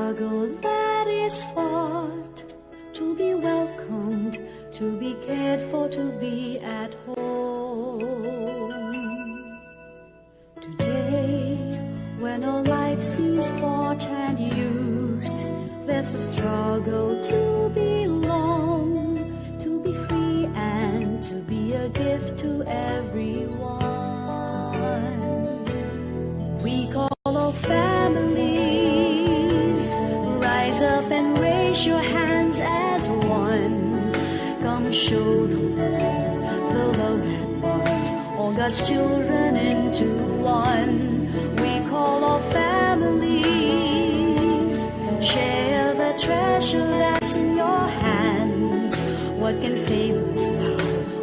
struggle that is fought, to be welcomed, to be cared for, to be at home. Today, when all life seems bought and used, there's a struggle to belong, to be free and to be a gift to everyone. We call all families, rise up and raise your hands as one. Come show the world the love that binds all God's children into one. We call all families, share the treasure that's in your hands. What can save us now?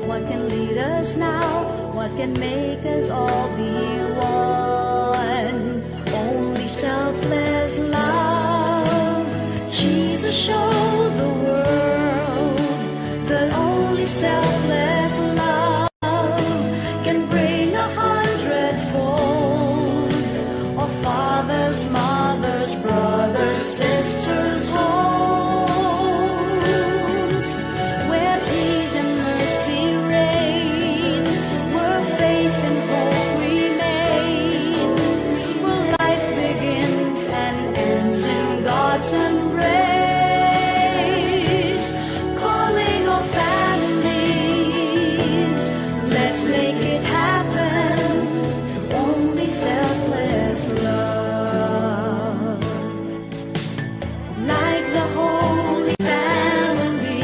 What can lead us now? What can make us all be one? Only selfless love. Jesus showed the world that only selfless love can bring 100-fold of fathers, mothers, brothers, sisters, homes, where peace and mercy reign, where faith and hope remain, where life begins and ends in God's embrace. Calling all families, let's make it happen through only selfless love. Like the Holy Family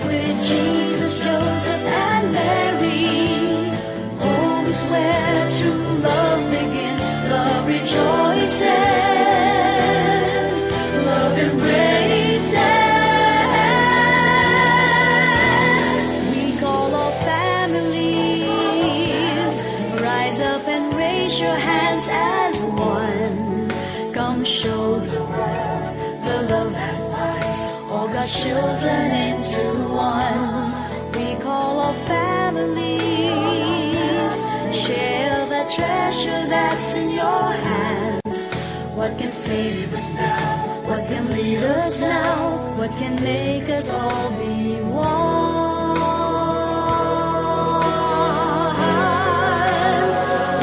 with Jesus, Joseph, and Mary, home is where true love begins. Love rejoices, love embraces. We call all families, rise up and raise your hands as one. Come show the world the love that binds all God's children into one. We call all families, share the treasure that's in your hands. What can save us now? What can lead us now? What can make us all be one?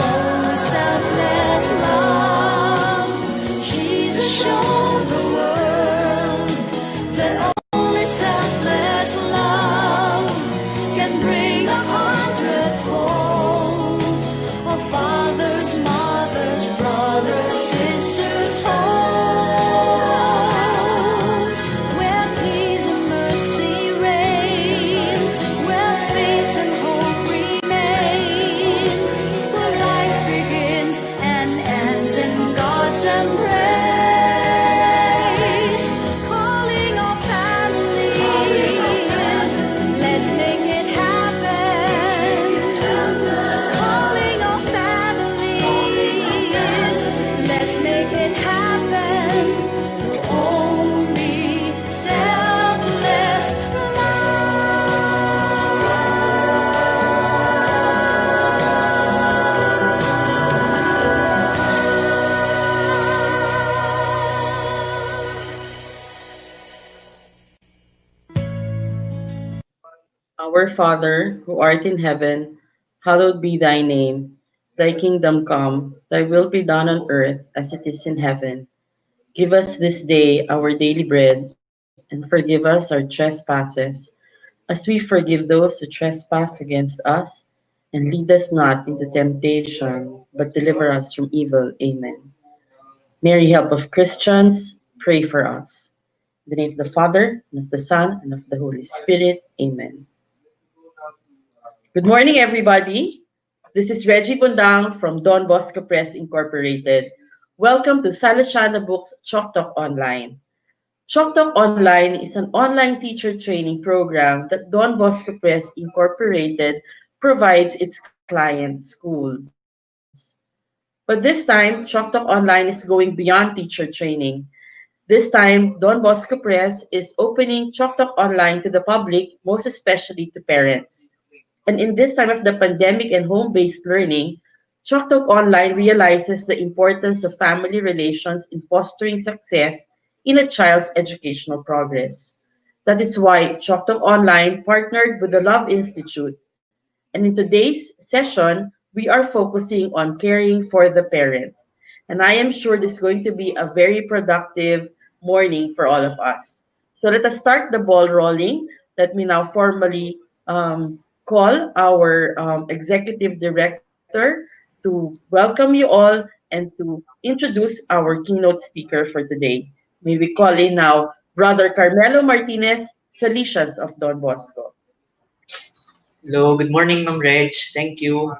Only selfless love. Jesus showed the world that only selfless love can bring 100-fold of fathers, mothers, brothers, sisters, homes, where peace and mercy reign, where faith and hope remain, where life begins and ends in God's embrace. Calling all families, let's make it happen. Calling all families, let's make it happen through only selfless Our Father, who art in heaven, hallowed be thy name. Thy kingdom come, thy will be done on earth as it is in heaven. Give us this day our daily bread, and forgive us our trespasses, as we forgive those who trespass against us. And lead us not into temptation, but deliver us from evil. Amen. Mary, help of Christians, pray for us. In the name of the Father, and of the Son, and of the Holy Spirit. Amen. Good morning, everybody. This is Reggie Bundang from Don Bosco Press Incorporated. Welcome to SalesianaBooks Chalk Talk Online. Chalk Talk Online is an online teacher training program that Don Bosco Press Incorporated provides its client schools. But this time, Chalk Talk Online is going beyond teacher training. This time, Don Bosco Press is opening Chalk Talk Online to the public, most especially to parents. And in this time of the pandemic and home-based learning, Chalk Talk Online realizes the importance of family relations in fostering success in a child's educational progress. That is why Choctaw Online partnered with the Love Institute, and in today's session, we are focusing on caring for the parent. And I am sure this is going to be a very productive morning for all of us. So let us start the ball rolling. Let me now formally call our executive director to welcome you all and to introduce our keynote speaker for today. May we call in now Brother Carmelo Martinez, Salesians of Don Bosco. Hello, good morning, Ma'am Reg. Thank you.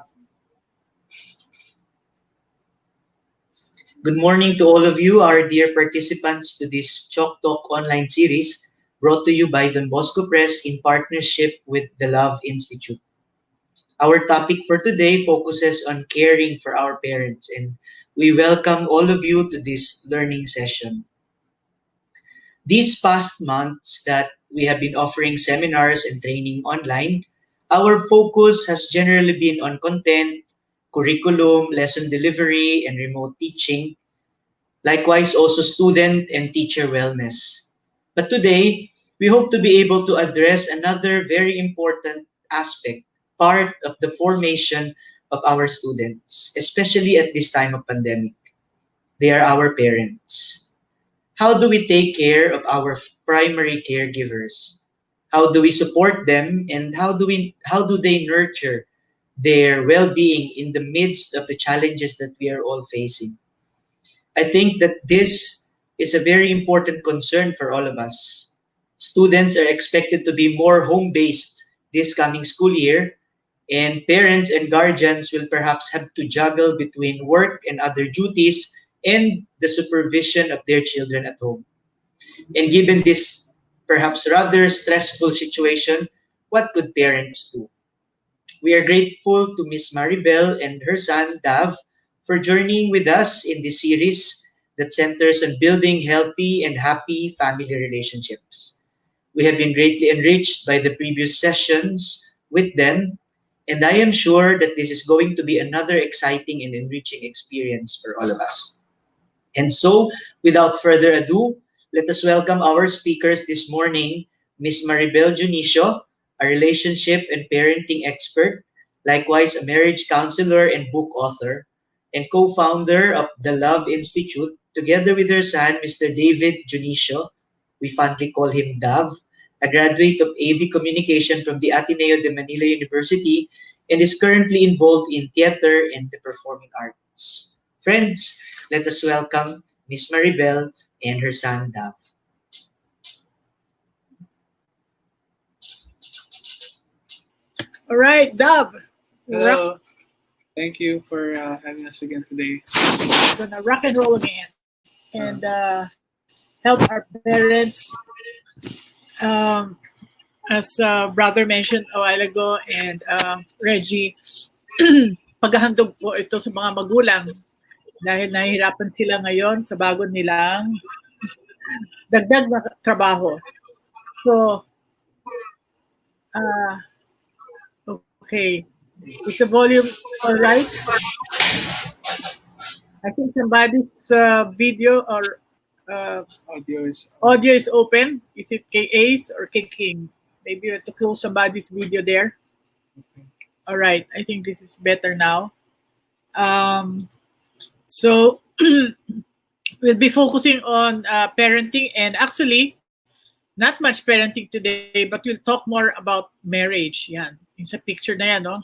Good morning to all of you, our dear participants to this Chalk Talk online series brought to you by Don Bosco Press in partnership with the Love Institute. Our topic for today focuses on caring for our parents, and we welcome all of you to this learning session. These past months that we have been offering seminars and training online, our focus has generally been on content, curriculum, lesson delivery, and remote teaching. Likewise, also student and teacher wellness. But today, we hope to be able to address another very important aspect, part of the formation of our students, especially at this time of pandemic. They are our parents. How do we take care of our primary caregivers? How do we support them, and how do they nurture their well-being in the midst of the challenges that we are all facing? I think that this is a very important concern for all of us. Students are expected to be more home-based this coming school year, and parents and guardians will perhaps have to juggle between work and other duties and the supervision of their children at home. And given this perhaps rather stressful situation, what could parents do? We are grateful to Miss Maribel and her son Dav for journeying with us in this series that centers on building healthy and happy family relationships. We have been greatly enriched by the previous sessions with them, and I am sure that this is going to be another exciting and enriching experience for all of us. And so, without further ado, let us welcome our speakers this morning, Ms. Maribel Junicio, a relationship and parenting expert, likewise a marriage counselor and book author, and co-founder of the Love Institute, together with her son, Mr. David Junicio. We fondly call him Dav, a graduate of AV Communication from the Ateneo de Manila University, and is currently involved in theater and the performing arts. Friends, let us welcome Miss Maribel and her son Dav. All right, Dub. Hello. Thank you for having us again today. We're gonna rock and roll again and help our parents. Um, as brother mentioned a while ago, and Reggie, paghahandog po ito sa mga magulang dahil nahihirapan sila ngayon sa bago nilang dagdag na trabaho. So, okay. Is the volume all right? I think somebody's video or audio is open. Is it K-Ace or K-King? Maybe you have to close somebody's video there. Okay. All right. I think this is better now. So we'll be focusing on parenting, and actually not much parenting today, but we'll talk more about marriage. Yan. Yung sa picture na yan, no?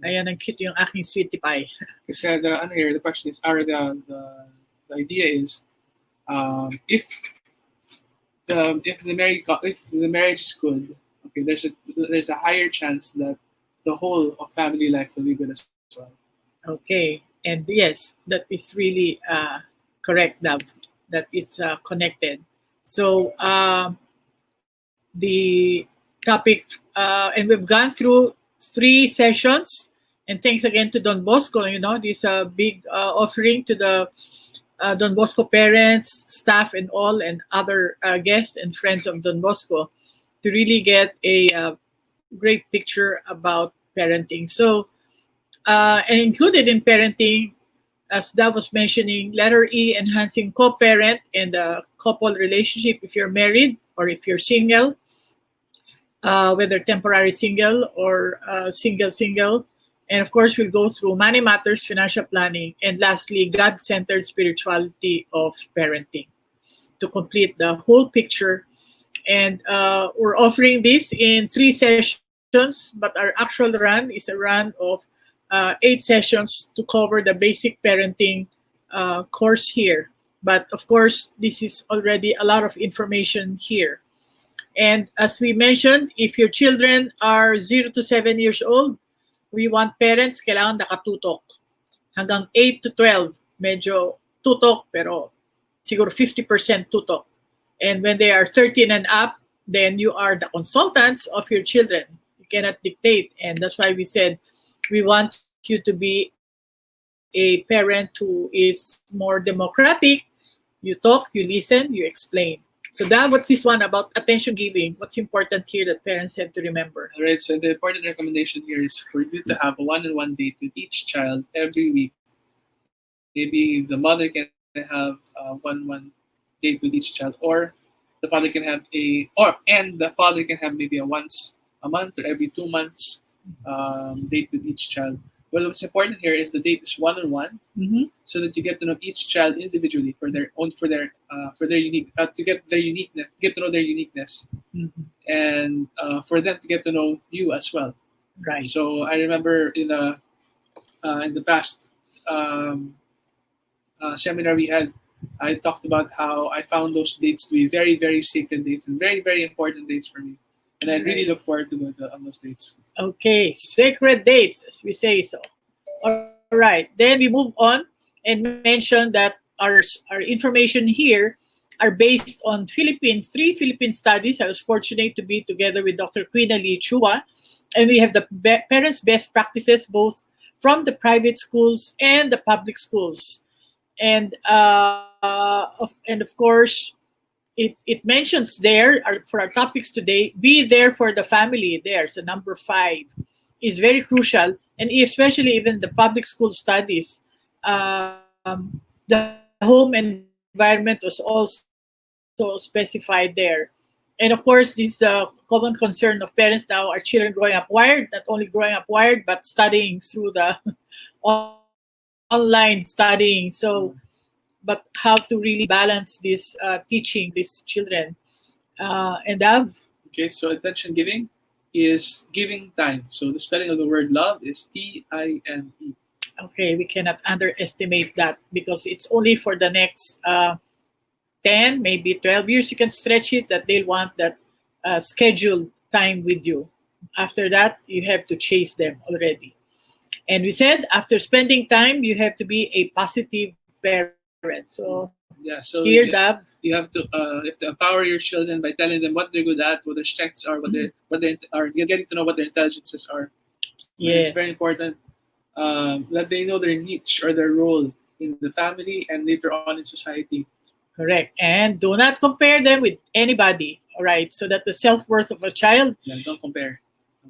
Ayan, ang cute yung aking sweetie pie. Kasi the question is, or the idea is, if the marriage is good, okay, there's a higher chance that the whole of family life will be good as well. Okay, and yes, that is really correct, Dab, that it's connected. So the topic, and we've gone through 3 sessions, and thanks again to Don Bosco. You know, this big offering to the Don Bosco parents, staff, and all, and other guests and friends of Don Bosco to really get a great picture about parenting. So, and included in parenting, as Dad was mentioning, letter E, enhancing co-parent and the couple relationship if you're married or if you're single, whether temporary single or single. And of course, we'll go through money matters, financial planning, and lastly, God-centered spirituality of parenting to complete the whole picture. And we're offering this in 3 sessions, but our actual run is a run of 8 sessions to cover the basic parenting course here. But of course, this is already a lot of information here. And as we mentioned, if your children are 0 to 7 years old, we want parents kailangan nakatutok. Hanggang 8 to 12, medyo tutok, pero siguro 50% tutok. And when they are 13 and up, then you are the consultants of your children. You cannot dictate. And that's why we said we want you to be a parent who is more democratic. You talk, you listen, you explain. So that what's this one about attention giving? What's important here that parents have to remember? All right, so the important recommendation here is for you to have a one-on-one date with each child every week. Maybe the mother can have one date with each child, or the father can have the father can have maybe a once a month or every 2 months date with each child. Well, what's important here is the date is one-on-one, so that you get to know each child individually for their unique get to know their uniqueness, and for them to get to know you as well. Right. So I remember in the past seminar we had, I talked about how I found those dates to be very, very sacred dates and very, very important dates for me. And I really look forward to going on those dates. Okay, sacred dates, as we say so. All right, then we move on and mention that our information here are based on three Philippine studies. I was fortunate to be together with Dr. Quina Lee Chua, and we have the parents' best practices both from the private schools and the public schools. And of course, it mentions there for our topics today, be there for the family there. So number 5 is very crucial, and especially even the public school studies. The home environment was also specified there. And of course, this common concern of parents now, our children growing up wired, not only growing up wired, but studying through the online studying. But how to really balance this teaching these children. Okay, so attention giving is giving time. So the spelling of the word love is T-I-M-E. Okay, we cannot underestimate that because it's only for the next 10, maybe 12 years. You can stretch it that they'll want that scheduled time with you. After that, you have to chase them already. And we said after spending time, you have to be a positive parent. So yeah, so here, you have to empower your children by telling them what they're good at, what their strengths are, what they are. You're getting to know what their intelligences are. Yes. It's very important that they know their niche or their role in the family and later on in society. Correct. And do not compare them with anybody. All right. So that the self-worth of a child don't compare.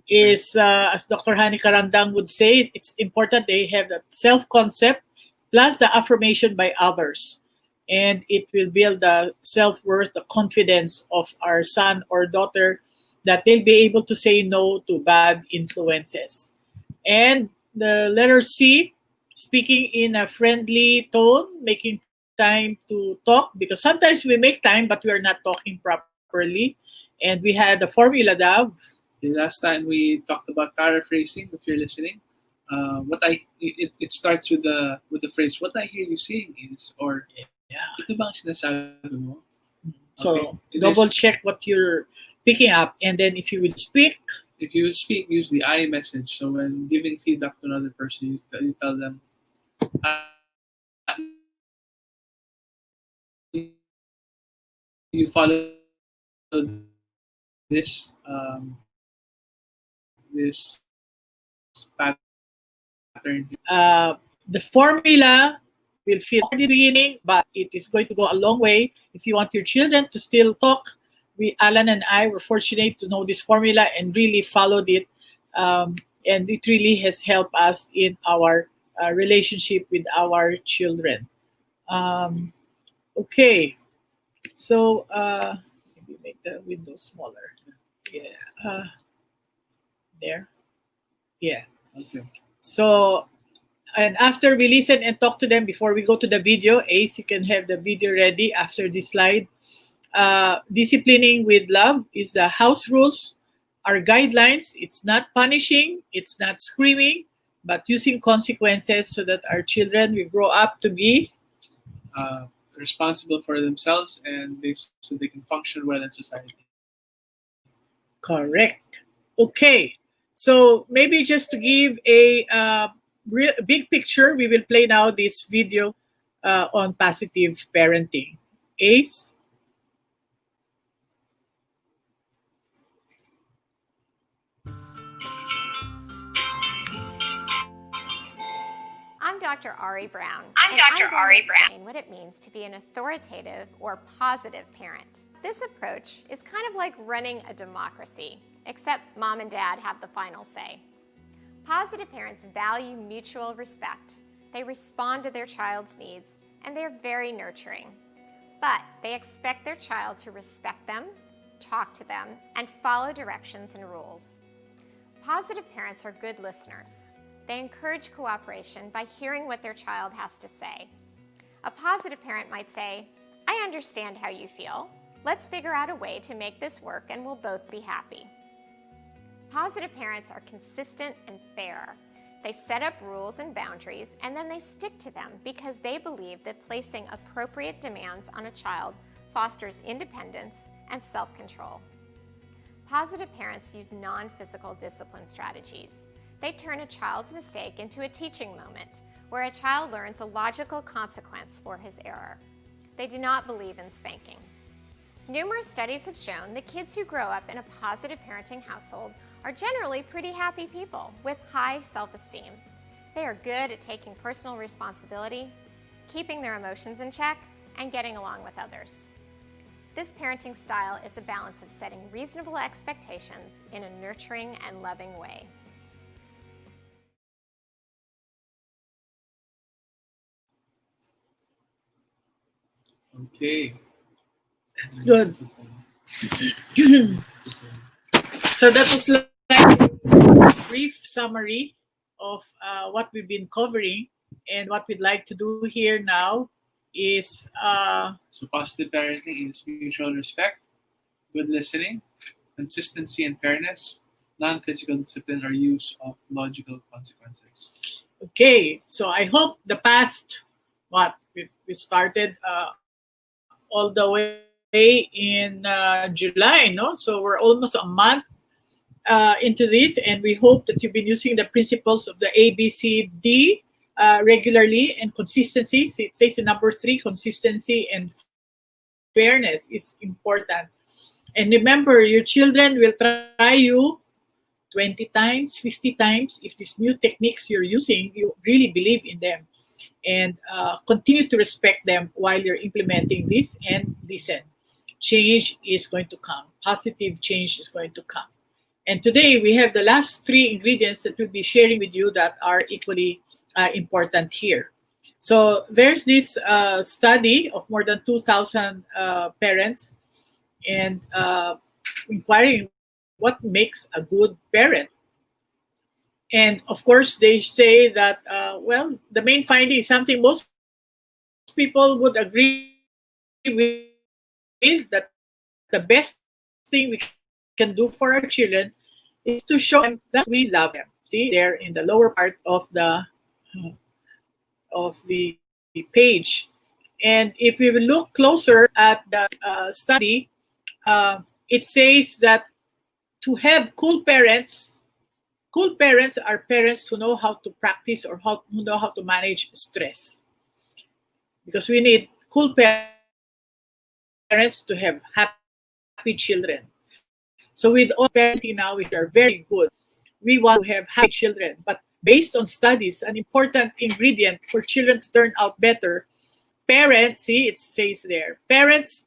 Is, as Dr. Hani Karandang would say, it's important they have that self-concept plus the affirmation by others. And it will build the self-worth, the confidence of our son or daughter that they'll be able to say no to bad influences. And the letter C, speaking in a friendly tone, making time to talk, because sometimes we make time, but we are not talking properly. And we had the formula, Dav. The last time we talked about paraphrasing, if you're listening, it starts with the phrase, what I hear you saying is, or ito bang sinasabi mo? So double check what you're picking up, and then if you will speak, use the I message. So when giving feedback to another person, you tell them, you follow this pattern. The formula will feel hard in the beginning, but it is going to go a long way. If you want your children to still talk, Alan and I were fortunate to know this formula and really followed it. And it really has helped us in our relationship with our children. Okay, so maybe make the window smaller. Yeah, there. Yeah. Okay. So, and after we listen and talk to them before we go to the video, Ace, you can have the video ready after this slide. Disciplining with love is the house rules, our guidelines. It's not punishing, it's not screaming, but using consequences so that our children will grow up to be Responsible for themselves and so they can function well in society. correct. Okay, so maybe just to give a big picture, we will play now this video on positive parenting. Ace? I'm Dr. Ari Brown. I'm Dr. Ari Brown. Explain what it means to be an authoritative or positive parent. This approach is kind of like running a democracy, except mom and dad have the final say. Positive parents value mutual respect. They respond to their child's needs, and they're very nurturing. But they expect their child to respect them, talk to them, and follow directions and rules. Positive parents are good listeners. They encourage cooperation by hearing what their child has to say. A positive parent might say, "I understand how you feel. Let's figure out a way to make this work and we'll both be happy." Positive parents are consistent and fair. They set up rules and boundaries and then they stick to them because they believe that placing appropriate demands on a child fosters independence and self-control. Positive parents use non-physical discipline strategies. They turn a child's mistake into a teaching moment where a child learns a logical consequence for his error. They do not believe in spanking. Numerous studies have shown that kids who grow up in a positive parenting household are generally pretty happy people with high self-esteem. They are good at taking personal responsibility, keeping their emotions in check, and getting along with others. This parenting style is a balance of setting reasonable expectations in a nurturing and loving way. Okay. That's good. So that was like a brief summary of what we've been covering, and what we'd like to do here now is So positive parenting is mutual respect, good listening, consistency and fairness, non-physical discipline, or use of logical consequences. okay. So I hope the past we started all the way in July, no? So we're almost a month into this, and we hope that you've been using the principles of the ABCD regularly, and consistency. So it says in number 3, consistency and fairness is important. And remember, your children will try you 20 times, 50 times. If these new techniques you're using, you really believe in them. And continue to respect them while you're implementing this, and listen. Change is going to come. Positive change is going to come. And today we have the last 3 ingredients that we'll be sharing with you that are equally important here. So there's this study of more than 2,000 parents, and inquiring what makes a good parent. And of course, they say that, well, the main finding is something most people would agree with, that the best thing we can do for our children is to show them that we love them. See, there in the lower part of the page. And if we will look closer at the study, it says that to have cool parents are parents who know how to practice, or who know how to manage stress. Because we need cool parents to have happy children. So with all parenting now, which are very good, we want to have happy children. But based on studies, an important ingredient for children to turn out better, parents, see, it says there, parents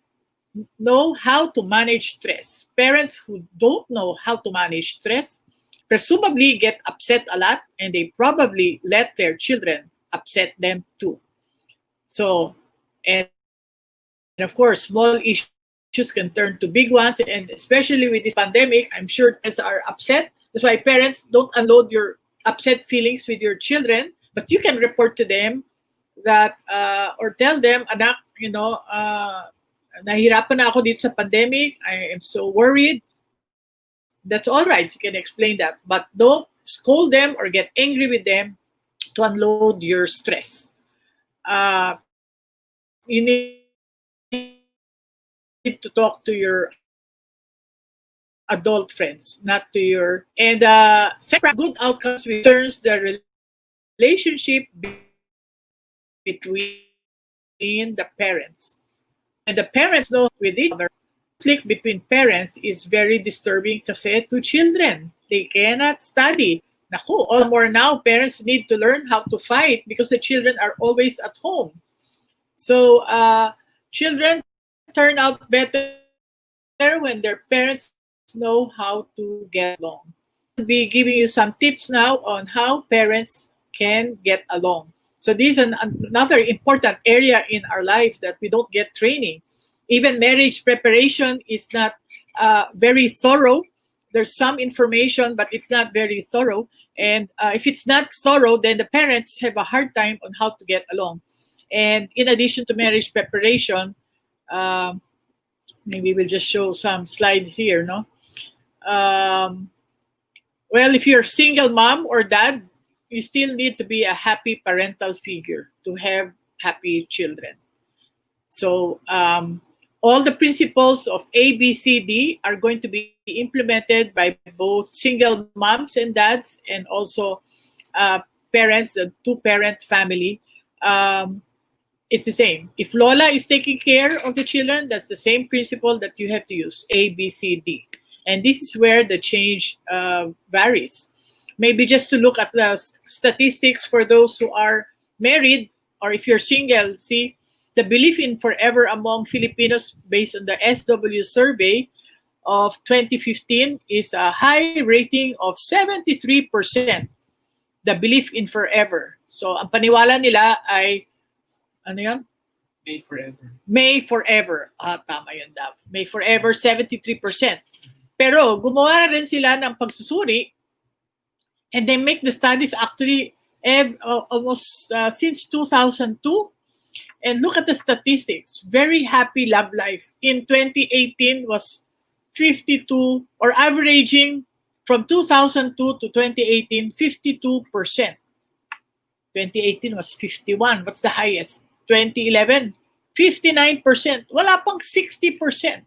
know how to manage stress. Parents who don't know how to manage stress presumably get upset a lot, and they probably let their children upset them too. So, and of course, small issues can turn to big ones, and especially with this pandemic, I'm sure parents are upset. That's why parents don't unload your upset feelings with your children, but you can report to them that, or tell them, anak, nahihirapan na ako dito sa pandemic. I am so worried. That's all right. You can explain that. But don't scold them or get angry with them to unload your stress. You need to talk to your adult friends, not to your. And second practice good outcomes with children turns the relationship between the parents. When the parents know how to get along with each other, conflict between parents is very disturbing kasi to children. They cannot study. Naku, all the more now, parents need to learn how to fight because the children are always at home. So, children turn out better when their parents know how to get along. And I will be giving you some tips now on how parents can get along. So this is another important area in our life that we don't get training. Even marriage preparation is not very thorough. There's some information, but it's not very thorough. And if it's not thorough, then the parents have a hard time on how to get along. And in addition to marriage preparation, maybe we'll just show some slides here, no? Well, if you're single mom or dad, you still need to be a happy parental figure to have happy children. So all the principles of ABCD are going to be implemented by both single moms and dads, and also parents, the two-parent family. It's the same. If Lola is taking care of the children, that's the same principle that you have to use, ABCD. And this is where the change varies. Maybe just to look at the statistics for those who are married, or if you're single, see, the belief in forever among Filipinos based on the SW survey of 2015 is a high rating of 73%. The belief in forever. So, ang paniwala nila ay, ano yun? May forever. May forever. Tama yun, Dav. May forever, 73%. Pero gumawa na rin sila ng pagsusuri, and they make the studies actually almost since 2002. And look at the statistics. Very happy love life. In 2018 was 52, or averaging from 2002 to 2018, 52%. 2018 was 51. What's the highest? 2011, 59%. Wala pang 60%.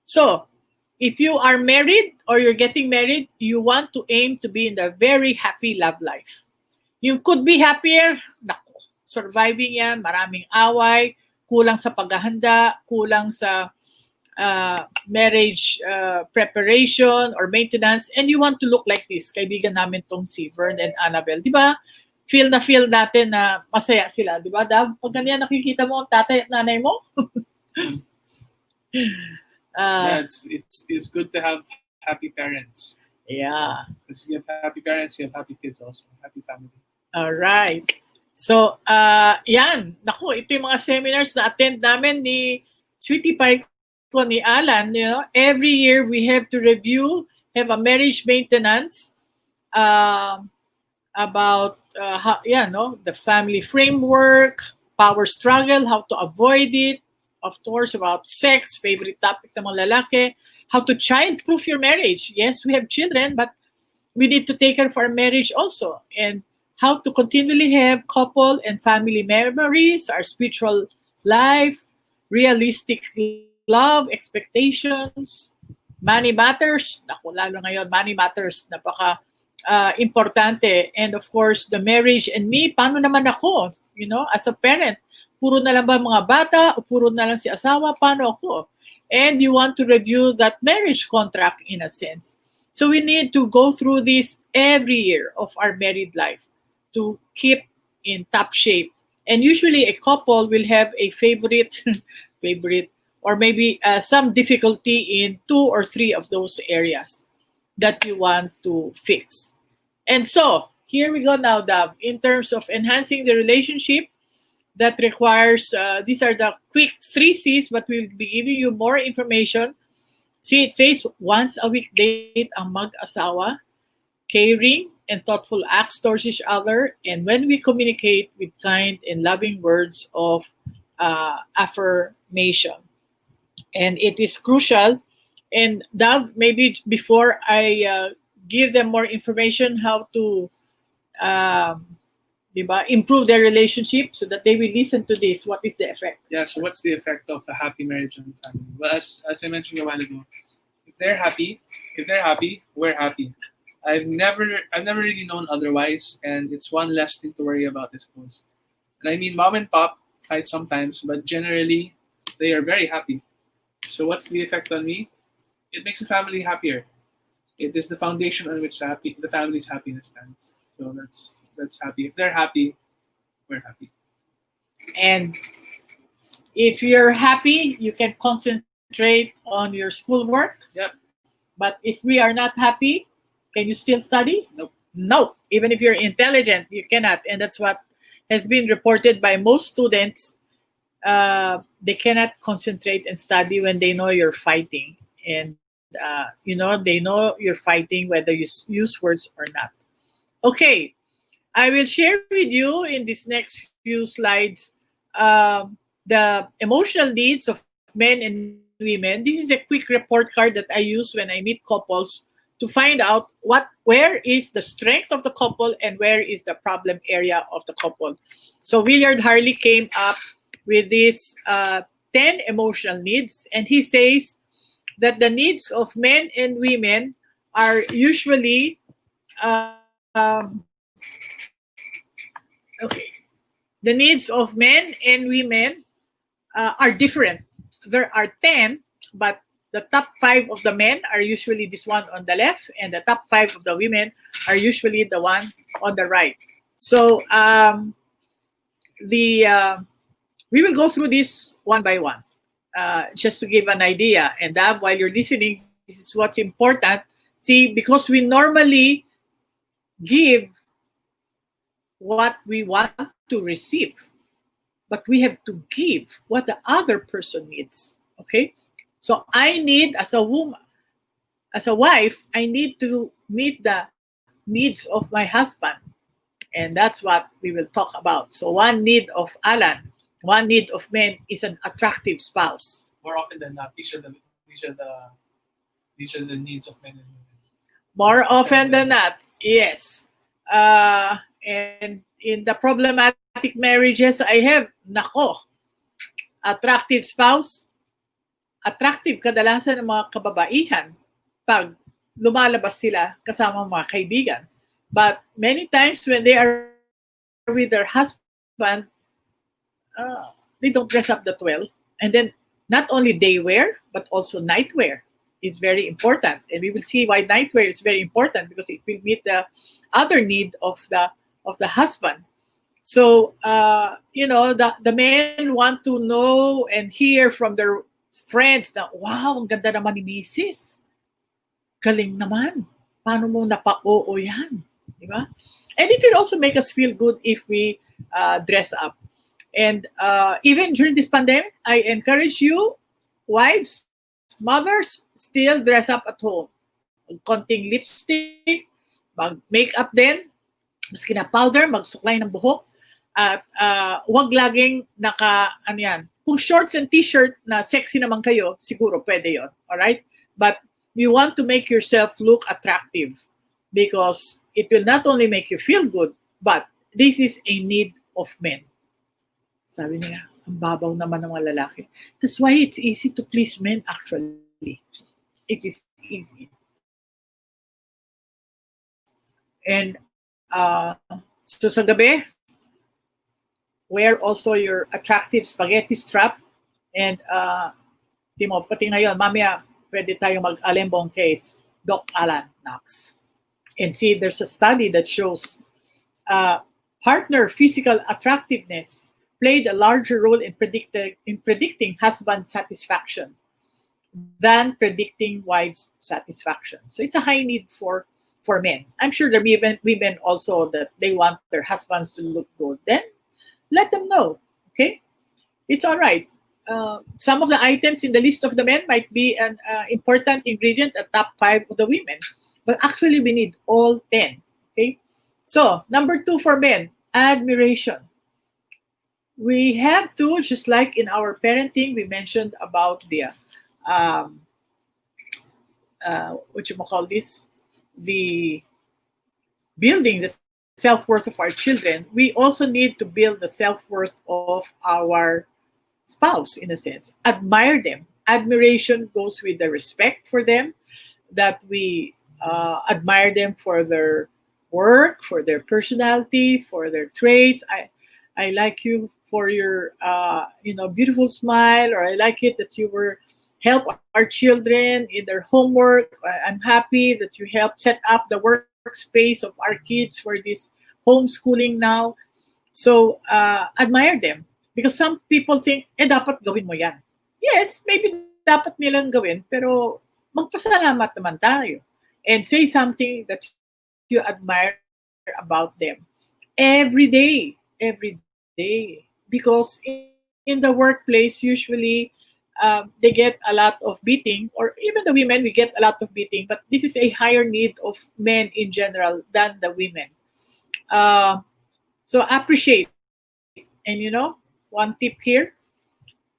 So, if you are married or you're getting married, you want to aim to be in the very happy love life. You could be happier. Naku, surviving yan, maraming away, kulang sa paghahanda, kulang sa marriage preparation or maintenance, and you want to look like this. Kaibigan namin tong si Vern and Annabelle. Di ba? Feel natin na masaya sila. Di ba, Dab? Pag ganyan nakikita mo, tatay at nanay mo. Yeah, it's good to have happy parents. Yeah. Because if you have happy parents, you have happy kids also. Happy family. All right. So, yan. Naku, ito yung mga seminars na attend namin ni Sweetie Pie ko, ni Alan. You know, every year we have to review, have a marriage maintenance about the family framework, power struggle, how to avoid it, of course, about sex, favorite topic ng mga lalaki, how to child-proof your marriage. Yes, we have children, but we need to take care of our marriage also. And how to continually have couple and family memories, our spiritual life, realistic love, expectations, money matters. Naku, lalo ngayon, money matters. Napaka importante. And of course, the marriage and me, paano naman ako, as a parent? Puro na lang ba mga bata o puro na lang si asawa? Paano ako? And you want to review that marriage contract in a sense. So we need to go through this every year of our married life to keep in top shape. And usually a couple will have a favorite, or maybe some difficulty in 2 or 3 of those areas. that you want to fix. And so here we go now, Dab. In terms of enhancing the relationship, that requires, these are the quick 3 C's, but we'll be giving you more information. See, it says once a week date ang mag-asawa, caring and thoughtful acts towards each other, and when we communicate with kind and loving words of affirmation. And it is crucial. And Dab, maybe before I give them more information how to improve their relationship so that they will listen to this, what is the effect? Yeah, so what's the effect of a happy marriage and family? Well, as I mentioned a while ago, if they're happy, we're happy. I've never really known otherwise, and it's one less thing to worry about, I suppose. And I mean, mom and pop fight sometimes, but generally, they are very happy. So what's the effect on me? It makes the family happier. It is the foundation on which the family's happiness stands. So that's happy. If they're happy, we're happy. And if you're happy, you can concentrate on your schoolwork. Yep. But if we are not happy, can you still study? Nope. No. Even if you're intelligent, you cannot. And that's what has been reported by most students. They cannot concentrate and study when they know you're fighting. And, they know you're fighting whether you use words or not. Okay. I will share with you in this next few slides the emotional needs of men and women. This is a quick report card that I use when I meet couples to find out where is the strength of the couple and where is the problem area of the couple. So Willard Harley came up with these 10 emotional needs, and he says that the needs of men and women are usually the needs of men and women are different. There are 10, but the top 5 of the men are usually this one on the left, and the top 5 of the women are usually the one on the right. So we will go through this one by one, just to give an idea. And that, while you're listening, this is what's important. See, because we normally give what we want to receive, but we have to give what the other person needs. Okay, so I need, as a woman, as a wife, I need to meet the needs of my husband, and that's what we will talk about. So one need of Alan, one need of men is an attractive spouse. More often than not, these are the needs of men and women. More often than not, yes. And in the problematic marriages I have, attractive spouse, attractive kadalasan ng mga kababaihan pag lumalabas sila kasama mga kaibigan. But many times when they are with their husband, they don't dress up that well. And then not only day wear, but also night wear is very important. And we will see why night wear is very important, because it will meet the other need of the husband. So, the men want to know and hear from their friends na, wow, ang ganda naman ni Mrs. Galing naman. Paano mo napa-oo yan? Diba? And it will also make us feel good if we dress up. And even during this pandemic, I encourage you, wives, mothers, still dress up at home. Konting lipstick, mag-makeup din, maski na powder, magsuklay ng buhok, at wag laging kung shorts and t-shirt na sexy naman kayo, siguro pwede yon, alright? But you want to make yourself look attractive, because it will not only make you feel good, but this is a need of men. Sabi niya, ang babaw naman ng mga lalaki. That's why it's easy to please men, actually. It is easy. And so sa gabi, wear also your attractive spaghetti strap. And pati ngayon, mamaya, pwede tayo mag-alembong case, Doc Alan Knox. And see, there's a study that shows partner physical attractiveness played a larger role in predicting husband satisfaction. than predicting wives' satisfaction. So it's a high need for men. I'm sure there may be women also that they want their husbands to look good. Then let them know. Okay, it's all right. Some of the items in the list of the men might be an important ingredient at top 5 of the women, but actually we need all 10. Okay, so number 2 for men, admiration. We have to, just like in our parenting, we mentioned about the um, what you call this, the building the self-worth of our children. We also need to build the self-worth of our spouse, in a sense. Admire them. Admiration goes with the respect for them, that we admire them for their work, for their personality, for their traits. I like you for your beautiful smile, or I like it that you were help our children in their homework. I'm happy that you help set up the workspace of our kids for this homeschooling now. So admire them, because some people think, dapat gawin mo yan. Yes, maybe dapat nilang gawin, pero magpasalamat naman tayo. And say something that you admire about them every day. Because in the workplace, usually they get a lot of beating, or even the women, we get a lot of beating, but this is a higher need of men in general than the women. Uh, so appreciate. And one tip here,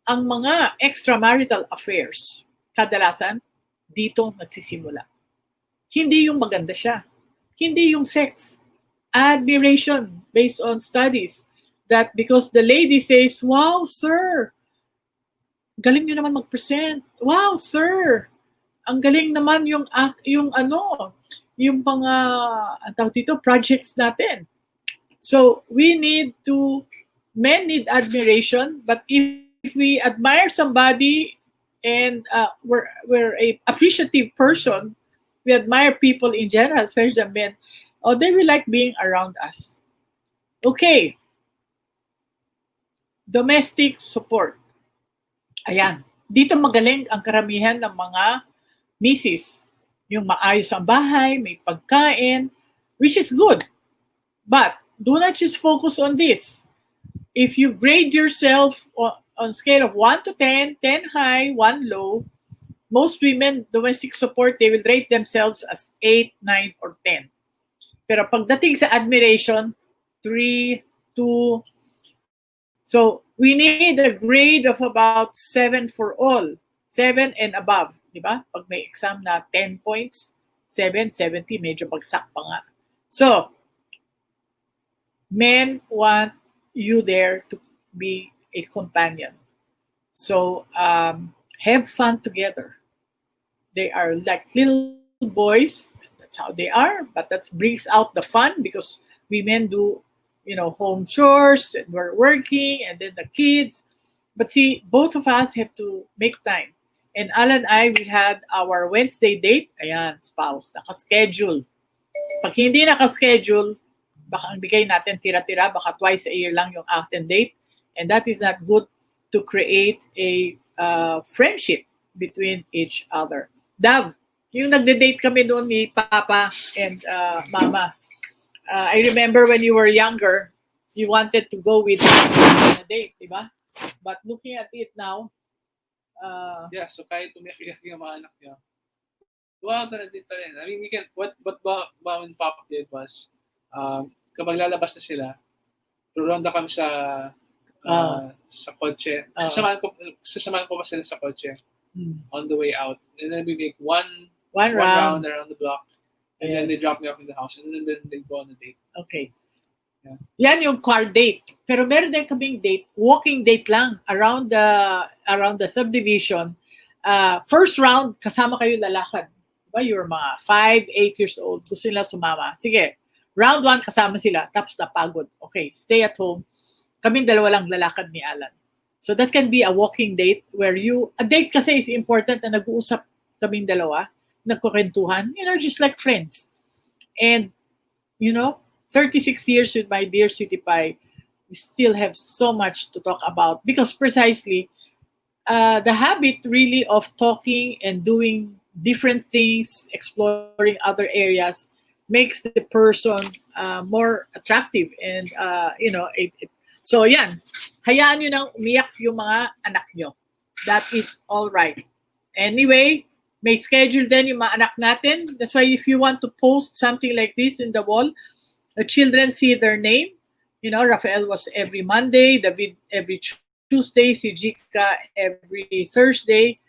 ang mga extramarital affairs, kadalasan, dito nagsisimula. Hindi yung maganda siya. Hindi yung sex. Admiration based on studies that because the lady says, wow, sir, galing nyo naman mag-present. Wow, sir, ang galing naman yung mga ang tawag dito, projects natin. So men need admiration, but if we admire somebody and we're a appreciative person, we admire people in general, especially the men, they will like being around us. Okay. Domestic support. Ayan. Dito magaling ang karamihan ng mga misis. Yung maayos ang bahay, may pagkain, which is good. But do not just focus on this. If you grade yourself on scale of 1 to 10, 10 high, 1 low, most women, domestic support, they will rate themselves as 8, 9, or 10. Pero pagdating sa admiration, 3, 2. So we need a grade of about 7 for all. 7 and above. Diba? Pag may exam na 10 points, 7, 70, medyo bagsak pa nga. So, men want you there to be a companion. So, have fun together. They are like little boys. That's how they are. But that brings out the fun because women do, home chores and we're working, and then the kids. But see, both of us have to make time. And Alan and I, we had our Wednesday date. Ayan, spouse, naka-schedule. Pag hindi naka-schedule, baka ang bigay natin tira-tira, baka twice a year lang yung acting date. And that is not good to create a friendship between each other. Dav, yung nagde-date kami doon ni Papa and Mama. I remember when you were younger, you wanted to go with us on a date, di ba? But looking at it now, so kahit umiyak-iyak yung mga anak niya, wow, dito rin. I mean, what Mom and Pop did was, kapag lalabas na sila, ruronda kami sa kotse. Sasamahan ko pa sila sa kotse on the way out. And then we make one round around the block. And then they drop me off in the house. And then they go on a date. Okay. Yeah. Yan yung car date. Pero meron din kaming date, walking date lang around the subdivision. First round, kasama kayo lalakad. Diba? You're mga 5, 8 years old. Gusto nila sumama. Sige, round 1, kasama sila. Tapos napagod. Okay, stay at home. Kaming dalawa lang lalakad ni Alan. So that can be a walking date where a date kasi is important na nag-uusap kaming dalawa, nagkukwentuhan, just like friends. And, 36 years with my dear Sweetie Pie, we still have so much to talk about because precisely the habit really of talking and doing different things, exploring other areas, makes the person more attractive. And, so yan, hayaan nyo nang umiyak yung mga anak nyo. That is all right. Anyway, may schedule din yung mga anak natin. That's why if you want to post something like this in the wall, the children see their name. Rafael was every Monday, David every Tuesday, si Jika every Thursday.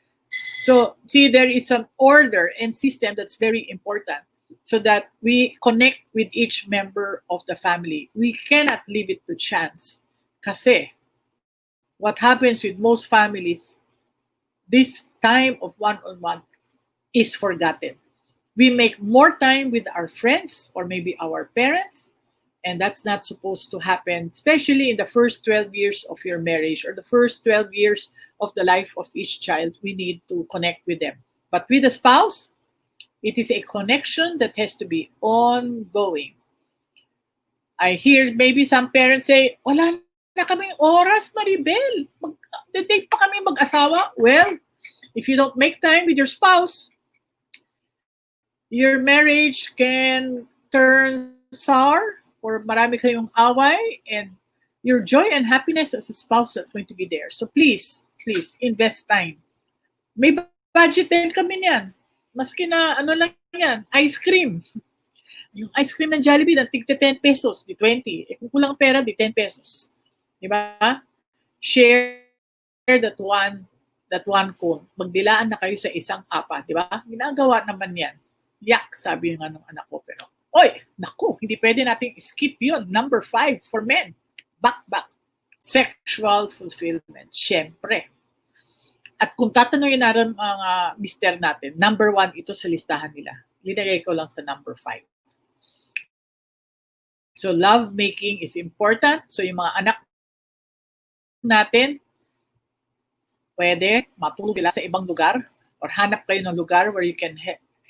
So, see, there is some order and system that's very important so that we connect with each member of the family. We cannot leave it to chance. Kasi, what happens with most families, this time of one-on-one is forgotten. We make more time with our friends or maybe our parents, and that's not supposed to happen, especially in the first 12 years of your marriage or the first 12 years of the life of each child. We need to connect with them. But with a spouse, it is a connection that has to be ongoing. I hear maybe some parents say, wala na kaming oras, Maribel. Date pa kami mag-asawa. Well, if you don't make time with your spouse, your marriage can turn sour or marami kayong away, and your joy and happiness as a spouse are going to be there. So please, invest time. May budget din kami niyan. Maski na ano lang yan, ice cream. Yung ice cream ng Jollibee, ng tigte 10 pesos, di 20. Kung kulang pera, di 10 pesos. Di ba? Share that one cone. Magdilaan na kayo sa isang apa, di ba? Ginagawa naman yan. Yak, sabi ng anong anak ko. Pero, naku, hindi pwede nating skip yun. Number 5 for men. Back. Sexual fulfillment. Siyempre. At kung tatanungin natin mga mister natin, number 1 ito sa listahan nila. Linagay ko lang sa number 5. So, love making is important. So, yung mga anak natin, pwede matulog sila sa ibang lugar or hanap kayo ng lugar where you can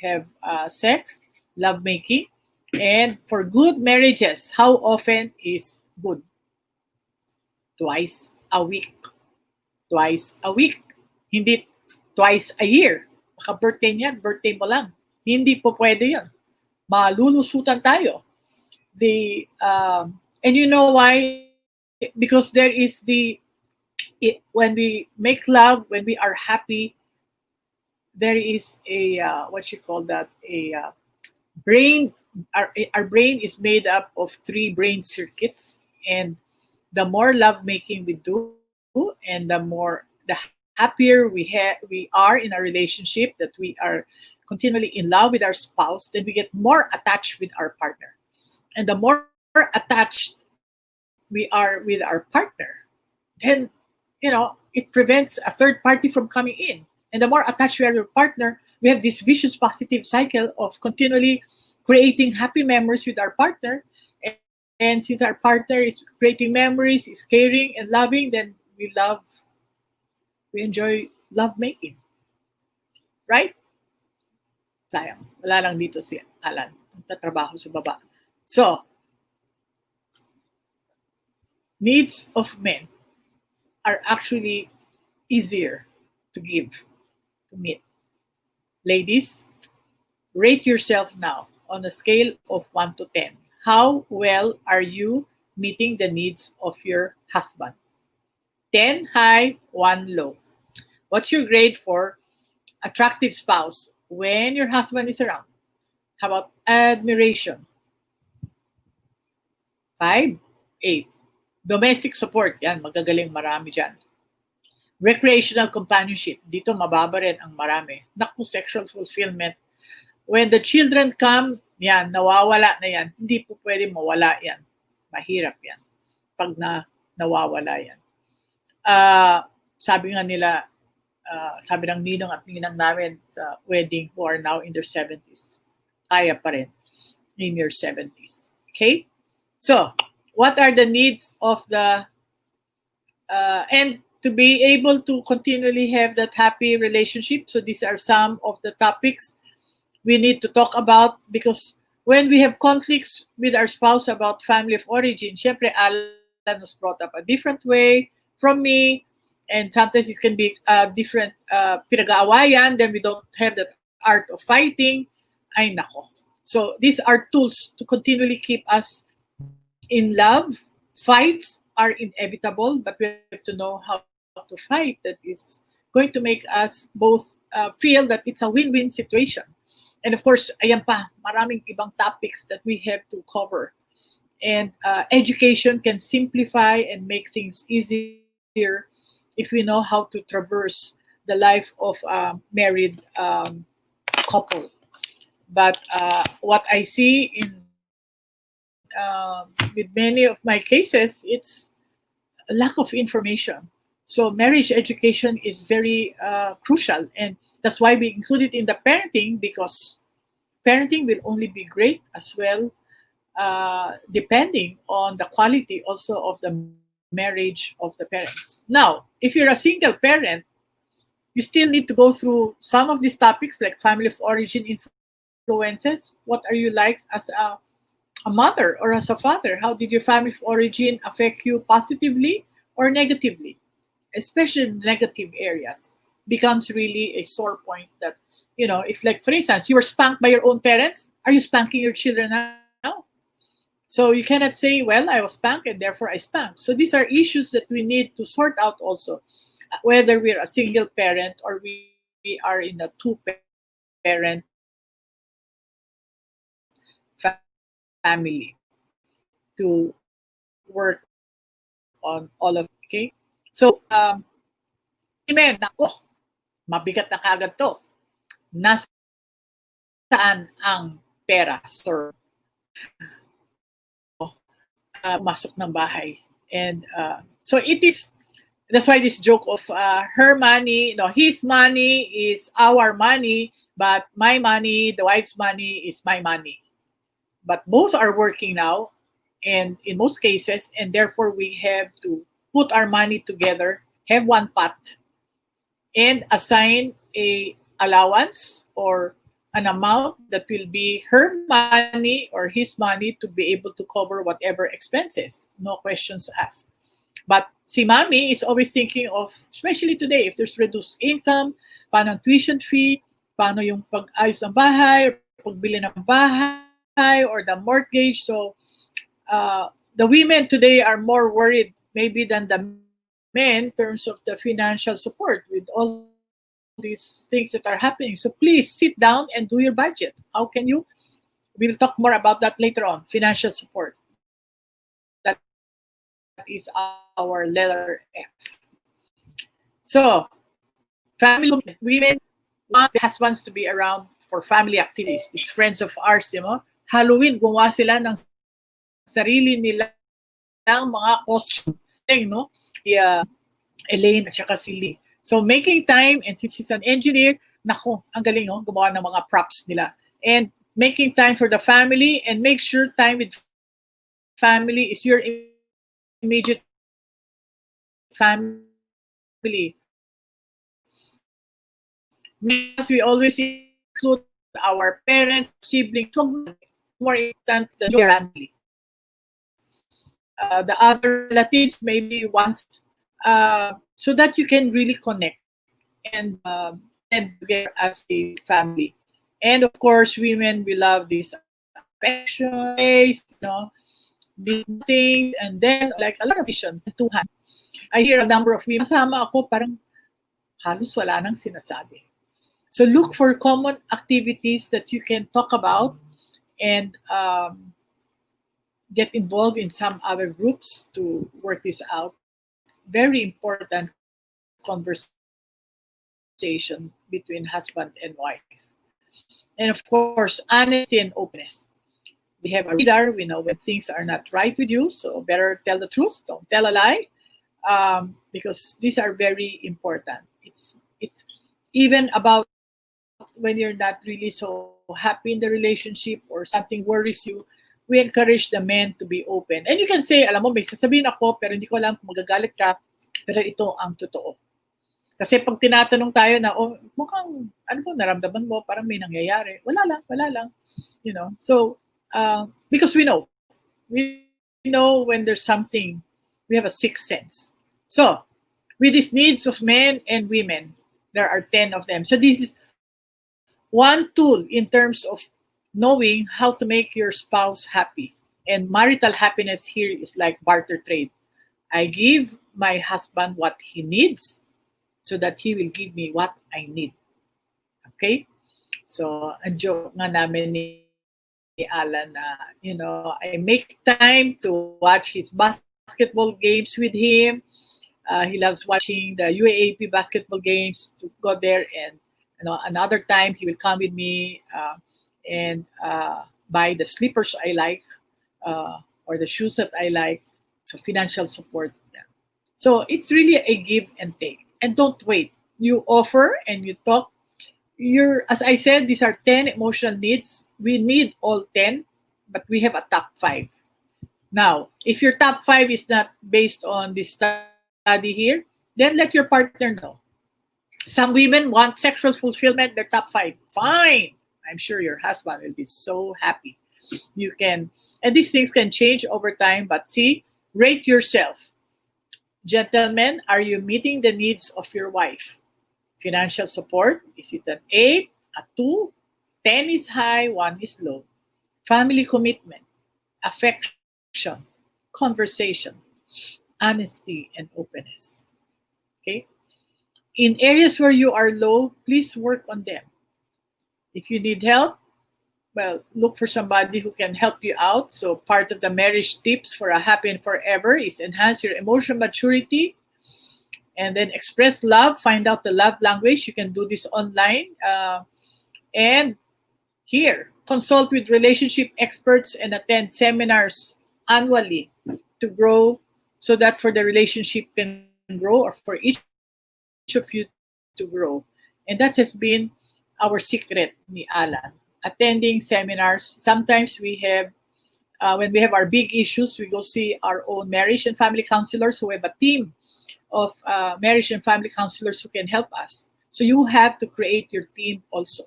have sex, love making. And for good marriages, how often is good? Twice a week. Hindi twice a year. Baka birthday niyan, birthday mo lang. Hindi po pwede yun. Malulusutan tayo. And you know why? Because there is when we make love, when we are happy, there is a brain. Our brain is made up of 3 brain circuits, and the more love making we do, and the happier we are in our relationship, that we are continually in love with our spouse, then we get more attached with our partner. And the more attached we are with our partner, then it prevents a third party from coming in. And the more attached we are with our partner, we have this vicious positive cycle of continually creating happy memories with our partner. And since our partner is creating memories, is caring and loving, then we enjoy love making. Right? Sayang. Wala lang dito si Alan. Nagtatrabaho sa baba. So, needs of men are actually easier to give, to meet. Ladies, rate yourself now on a scale of 1 to 10. How well are you meeting the needs of your husband? 10 high, 1 low. What's your grade for attractive spouse when your husband is around? How about admiration? 5, 8. Domestic support, yan, magagaling marami dyan. Recreational companionship, dito mababa rin ang marami. Naku, sexual fulfillment. When the children come, yan, nawawala na yan. Hindi po pwede mawala yan. Mahirap yan. Pag nawawala yan. Sabi nga nila, sabi ng ninong at ninang namin sa wedding who are now in their 70s, kaya pa rin in your 70s. Okay? So, what are the needs of and to be able to continually have that happy relationship? So these are some of the topics we need to talk about, because when we have conflicts with our spouse about family of origin, syempre Alan was brought up a different way from me, And sometimes it can be different pinag-aawayan, then we don't have that art of fighting. Ay nako. So these are tools to continually keep us in love. Fights are inevitable, but we have to know how to fight that is going to make us both feel that it's a win-win situation. And of course, ayan pa, maraming ibang topics that we have to cover. And education can simplify and make things easier if we know how to traverse the life of a married couple. But what I see with many of my cases, it's a lack of information. So marriage education is very crucial, and that's why we include it in the parenting, because parenting will only be great as well, depending on the quality also of the marriage of the parents. Now, if you're a single parent, you still need to go through some of these topics like family of origin influences. What are you like as a mother or as a father? How did your family of origin affect you positively or negatively? Especially in negative areas becomes really a sore point that, if like, for instance, you were spanked by your own parents, are you spanking your children now? So you cannot say, well, I was spanked and therefore I spanked. So these are issues that we need to sort out also, whether we're a single parent or we are in a two-parent family, to work on all of it. Okay? So, amen, nako, mabigat na kagad to. Nasaan ang pera, sir? Pumasok ng bahay. And so it is, that's why this joke of her money, no, his money is our money, but my money, the wife's money is my money. But both are working now, and in most cases, and therefore we have to put our money together, have one pot, and assign a allowance or an amount that will be her money or his money to be able to cover whatever expenses. No questions asked. But si mami is always thinking of, especially today, if there's reduced income, paano ang tuition fee, paano yung pag-ayos ng bahay, or pagbili ng bahay, or the mortgage. So the women today are more worried maybe than the men in terms of the financial support with all these things that are happening. So please sit down and do your budget. How can you? We'll talk more about that later on. Financial support. That is our letter F. So, family commitment. Women want their husbands to be around for family activities. These friends of ours, Halloween, gumawa sila ng sarili nilang mga costume. No? Elaine at saka si Lee. So making time, and since he's an engineer, nako, ang galing, gumawa ng mga props nila. And making time for the family, and make sure time with family is your immediate family. Because we always include our parents, siblings, more important than your family. The other relatives maybe once, so that you can really connect and together as a family. And of course, women, we love this affection, these things, and then like a lot of vision. I hear a number of women, kasama ako, parang halos wala nang sinasabi. So look for common activities that you can talk about, and get involved in some other groups to work this out. Very important conversation between husband and wife. And of course, honesty and openness. We have a radar. We know when things are not right with you, so better tell the truth. Don't tell a lie, because these are very important. It's even about when you're not really so happy in the relationship or something worries you. We encourage the men to be open. And you can say, alam mo, may sasabihin ako, pero hindi ko alam kung magagalit ka, pero ito ang totoo. Kasi pag tinatanong tayo na, mukhang, ano po, naramdaman mo, parang may nangyayari. Wala lang. So, because we know when there's something, we have a sixth sense. So, with these needs of men and women. There are 10 of them. So this is one tool in terms of knowing how to make your spouse happy. And marital happiness here is like barter trade. I give my husband what he needs so that he will give me what I need. Okay? So, ang joke nga namin ni Alan na, I make time to watch his basketball games with him. He loves watching the UAAP basketball games, to go there, and another time he will come with me and buy the slippers I like, or the shoes that I like. So financial support. Yeah. So it's really a give and take. And don't wait. You offer and you talk. As I said, these are 10 emotional needs. We need all 10, but we have a top 5. Now, if your top 5 is not based on this study here, then let your partner know. Some women want sexual fulfillment, their top 5. Fine. I'm sure your husband will be so happy. You can, and these things can change over time, but see, rate yourself. Gentlemen, are you meeting the needs of your wife? Financial support, is it an 8, a 2, 10 is high, 1 is low. Family commitment, affection, conversation, honesty, and openness. Okay? In areas where you are low, please work on them. If you need help, well, look for somebody who can help you out. So part of the marriage tips for a happy and forever is enhance your emotional maturity and then express love. Find out the love language. You can do this online. And here, consult with relationship experts and attend seminars annually to grow, so that for the relationship can grow, or for each of you to grow. And that has been our secret ni Alan. Attending seminars. Sometimes we have, when we have our big issues, we go see our own marriage and family counselors who have a team of marriage and family counselors who can help us. So you have to create your team also.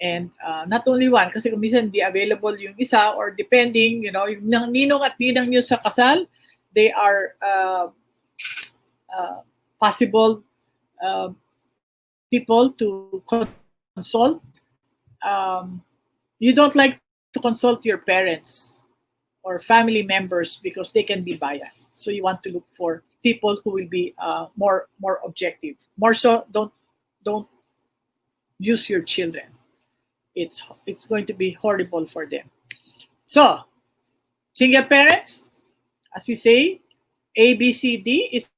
And not only one, kasi kung minsan di available yung isa, or depending, yung ninong at ninang nyo sa kasal, they are possible people to consult. You don't like to consult your parents or family members because they can be biased. So you want to look for people who will be more objective. More so, don't use your children. It's going to be horrible for them. So, single parents, as we say, A, B, C, D is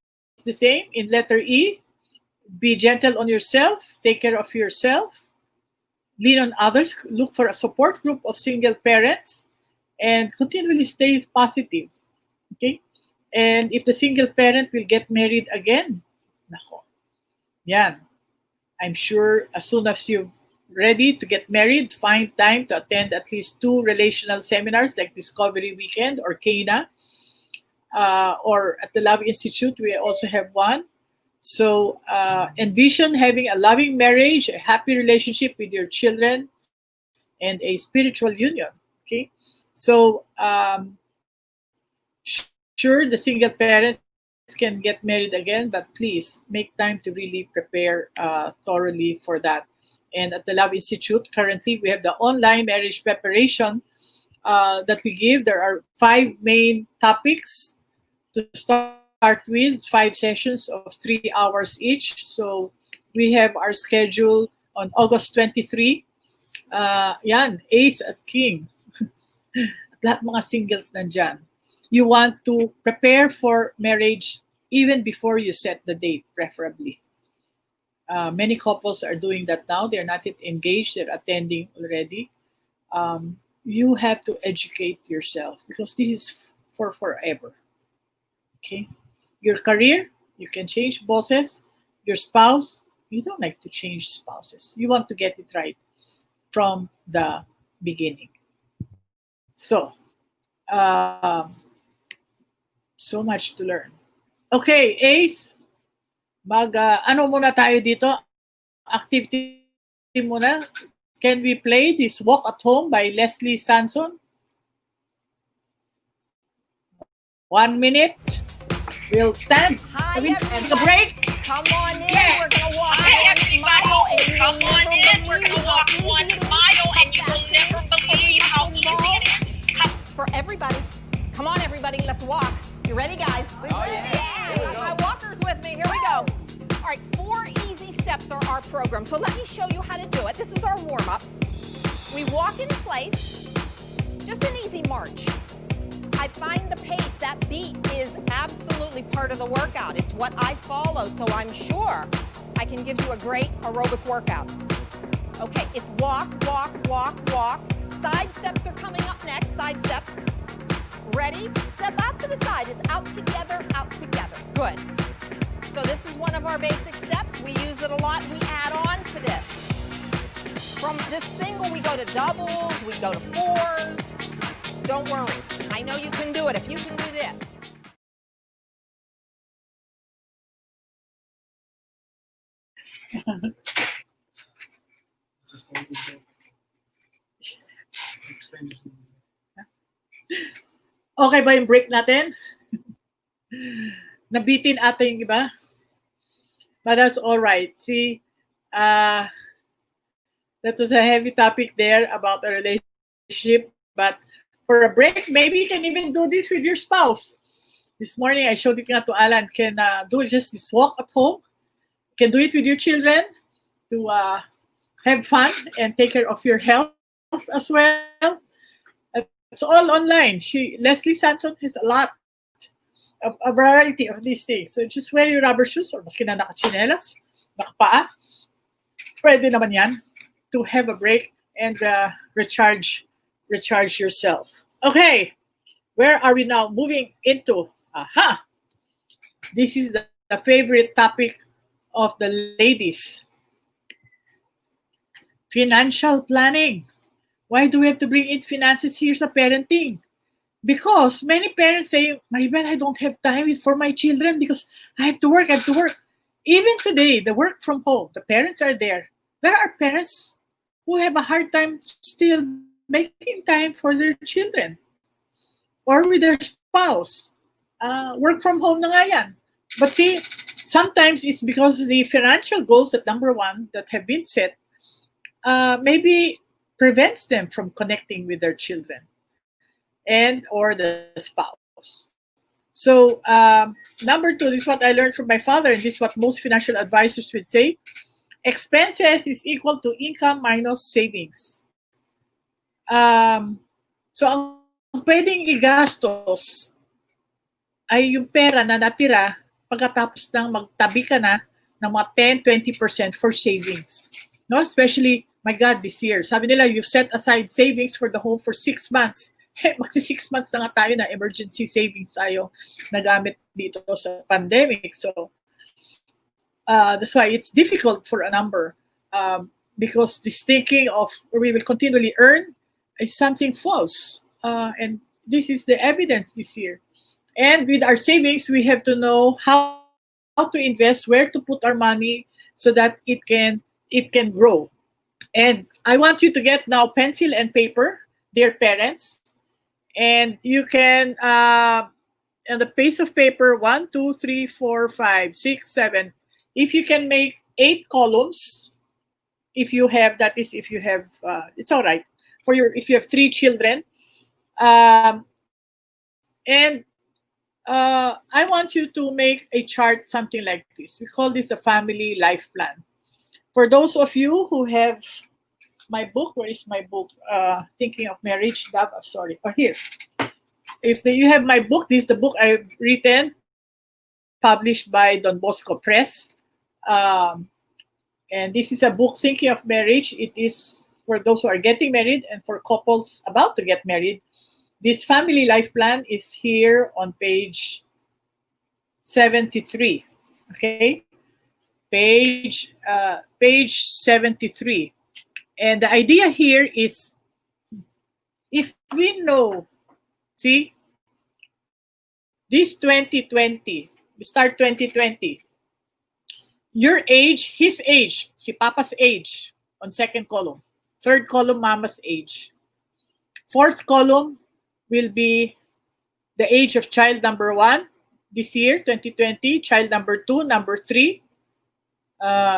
the same. In letter E, be gentle on yourself, take care of yourself, lean on others, look for a support group of single parents, and continually stay positive. Okay? And if the single parent will get married again, nako, yan. I'm sure as soon as you're ready to get married, find time to attend at least 2 relational seminars like Discovery Weekend or Cana. Or at the Love Institute, we also have one. So envision having a loving marriage, a happy relationship with your children, and a spiritual union. Okay, so sure, the single parents can get married again, but please make time to really prepare thoroughly for that. And at the Love Institute, currently we have the online marriage preparation that we give. There are 5 main topics to start with, 5 sessions of 3 hours each. So we have our schedule on August 23. Yan, Ace at King. At lahat mga singles nandyan. You want to prepare for marriage even before you set the date, preferably. Many couples are doing that now. They're not yet engaged. They're attending already. You have to educate yourself because this is for forever. Okay? Your career, you can change bosses. Your spouse, you don't like to change spouses. You want to get it right from the beginning. So, so much to learn. Okay, Ace, ano muna tayo dito? Activity muna. Can we play this Walk at Home by Leslie Sanson? 1 minute. We we'll stand. Hi, Take a everybody. break. Come on in. Yeah. We're going to walk Hi, one everybody. mile. And you Come will on never in. We're believe going to how walk easy 1 it is. mile, How and you fast will it never is. believe how easy Involved. it is. It's for everybody. Come on, everybody. Let's walk. You ready, guys? Yeah. I got my walkers with me. Here we go. All right, 4 easy steps are our program. So let me show you how to do it. This is our warm-up. We walk in place. Just an easy march. I find the pace, that beat is absolutely part of the workout. It's what I follow, so I'm sure I can give you a great aerobic workout. Okay, it's walk, walk, walk, walk. Side steps are coming up next, side steps. Ready? Step out to the side. It's out together, out together. Good. So this is one of our basic steps. We use it a lot. We add on to this. From this single, we go to doubles, we go to fours. Don't worry. I know you can do it if you can do this. Okay ba yung break natin? Nabitin ata yung iba? But that's all right. See, that was a heavy topic there about a relationship. But for a break, maybe you can even do this with your spouse. This morning, I showed it nga to Alan. Can do just this walk at home. You can do it with your children to have fun and take care of your health as well. It's all online. Leslie Sampson has a lot of a variety of these things. So just wear your rubber shoes or maski na nakachinelas, nakapaa. Pwede naman yan to have a break and recharge yourself. Okay, where are we now moving into? Aha! This is the favorite topic of the ladies. Financial planning. Why do we have to bring in finances here sa parenting? Because many parents say, Maribel, I don't have time for my children because I have to work. Even today, the work from home, the parents are there. There are parents who have a hard time still making time for their children or with their spouse. Work from home na nga yan. But see, sometimes it's because the financial goals that number one that have been set maybe prevents them from connecting with their children and or the spouse. So number two, this is what I learned from my father, and this is what most financial advisors would say. Expenses is equal to income minus savings. So ang pwedeng igastos ay yung pera na natira pagkatapos ng magtabi ka na ng mga 10-20% for savings. No, especially, my God, this year. Sabi nila, you set aside savings for the home for 6 months. Magsi 6 months na nga tayo na emergency savings tayo nagamit dito sa pandemic. So, that's why it's difficult for a number because this thinking of we will continually earn is something false. And this is the evidence this year. And with our savings, we have to know how to invest, where to put our money so that it can grow. And I want you to get now pencil and paper, dear parents. And you can, on the piece of paper, 1, 2, 3, 4, 5, 6, 7. If you can make 8 columns, if you have, it's all right. If you have 3 children. And I want you to make a chart, something like this. We call this a family life plan. For those of you who have my book, where is my book? Thinking of Marriage. Sorry, here. If you have my book, this is the book I've written, published by Bosco Press. And this is a book, Thinking of Marriage. It is for those who are getting married and for couples about to get married. This family life plan is here on page 73. Okay, page 73. And the idea here is, if we know, see, this 2020, we start 2020, your age, his age, si Papa's age on second column. Third column, Mama's age. Fourth column will be the age of child number 1, this year, 2020, child number 2, number 3.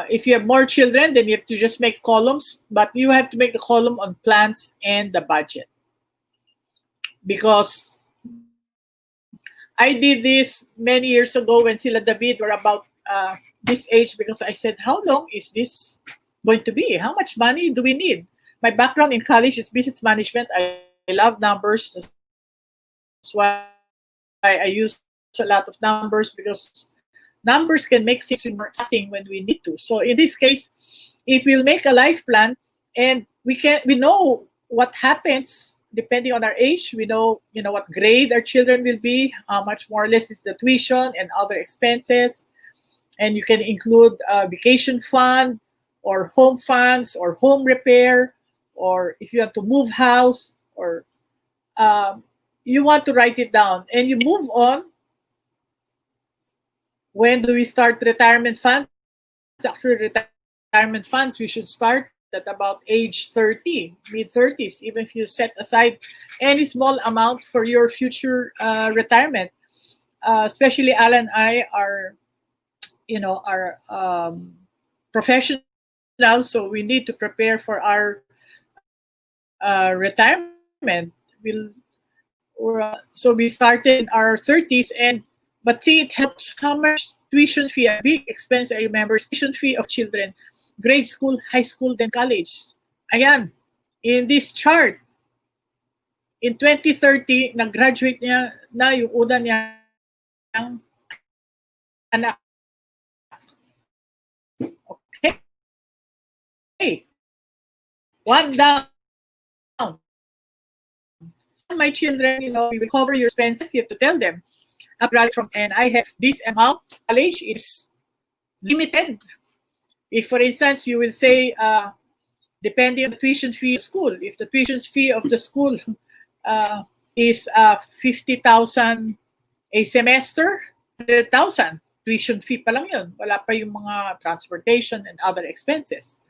If you have more children, then you have to just make columns, but you have to make the column on plans and the budget. Because I did this many years ago when sila David were about this age, because I said, how long is this going to be? How much money do we need? My background in college is business management. I love numbers. That's why I use a lot of numbers, because numbers can make things more exciting when we need to. So in this case, if we'll make a life plan and we know what happens depending on our age, we know what grade our children will be, how much more or less is the tuition and other expenses, and you can include a vacation fund or home funds or home repair, or if you want to move house, or you want to write it down and you move on. When do we start retirement funds? Actually, retirement funds, we should start at about age 30, mid-30s, even if you set aside any small amount for your future retirement. Especially Al and I are professionals, so we need to prepare for our retirement. So we started in our 30s, but see, it helps. How much tuition fee? A big expense, I remember, is tuition fee of children, grade school, high school, then college. Ayan, in this chart, in 2030, nag-graduate niya na yung una niyang anak. Okay. One down. My children, we will cover your expenses. You have to tell them. I graduate from, and I have this amount. College is limited. If, for instance, you will say, depending on the tuition fee of school, if the tuition fee of the school is 50,000 a semester, 100,000 tuition fee pa lang yun. Wala pa yung mga transportation and other expenses.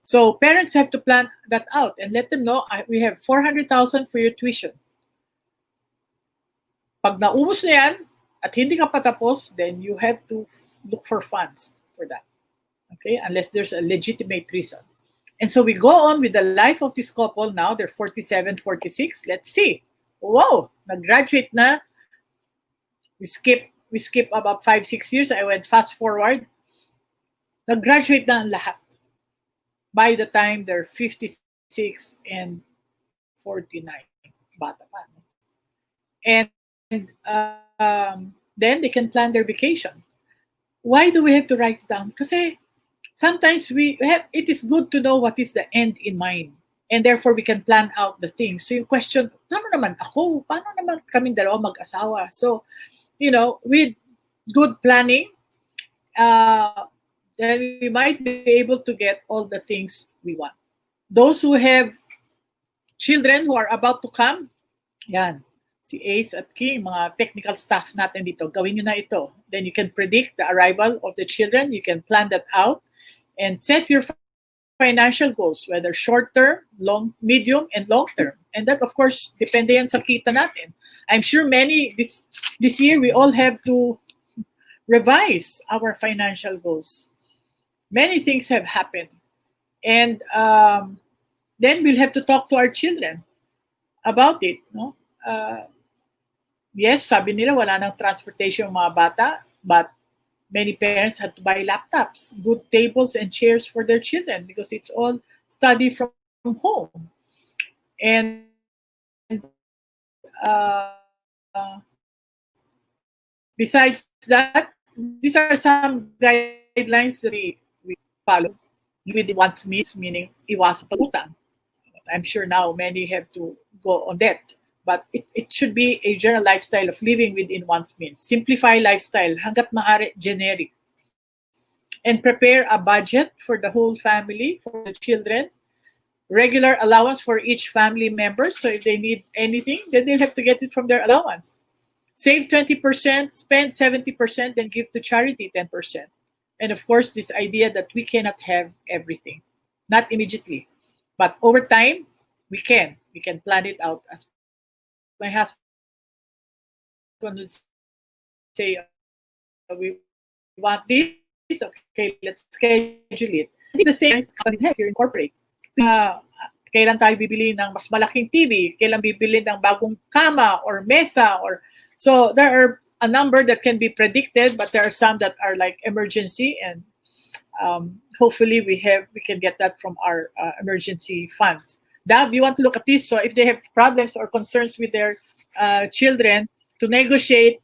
So parents have to plan that out and let them know, we have 400,000 for your tuition. Pag naubos na yan at hindi ka patapos, then you have to look for funds for that. Okay, unless there's a legitimate reason. And so we go on with the life of this couple now. They're 47, 46. Let's see. Wow, nag-graduate na. We skip about 5-6 years. I went fast forward. Nag-graduate na ang lahat. By the time they're 56 and 49. Bata pa. And then they can plan their vacation. Why do we have to write it down? Kasi sometimes it is good to know what is the end in mind. And therefore, we can plan out the things. So yung question, paano naman ako? Paano naman kaming dalawa mag-asawa? So, with good planning, then we might be able to get all the things we want. Those who have children who are about to come, yan, si Ace at King, mga technical staff natin dito, gawin nyo na ito. Then you can predict the arrival of the children. You can plan that out and set your financial goals, whether short-term, medium, and long-term. And that, of course, depende yan sa kita natin. I'm sure many, this year, we all have to revise our financial goals. Many things have happened. And then we'll have to talk to our children about it. No? Yes, sabi nila wala nang transportation mga bata, but many parents had to buy laptops, good tables and chairs for their children because it's all study from home. And besides that, these are some guidelines that we follow within one's means, meaning iwas pagutang. I'm sure now many have to go on that. But it should be a general lifestyle of living within one's means. Simplify lifestyle, hanggat maaari generic. And prepare a budget for the whole family, for the children. Regular allowance for each family member. So if they need anything, then they'll have to get it from their allowance. Save 20%, spend 70%, then give to charity 10%. And of course, this idea that we cannot have everything. Not immediately. But over time, we can. We can plan it out. As my husband would say, we want this, okay, let's schedule it. And it's the same companies have here in corporate. Kailan tayo bibili ng mas malaking TV? Kailan bibili ng bagong kama or mesa? So there are a number that can be predicted, but there are some that are like emergency, and hopefully we can get that from our emergency funds. Dab, you want to look at this? So if they have problems or concerns with their children, to negotiate,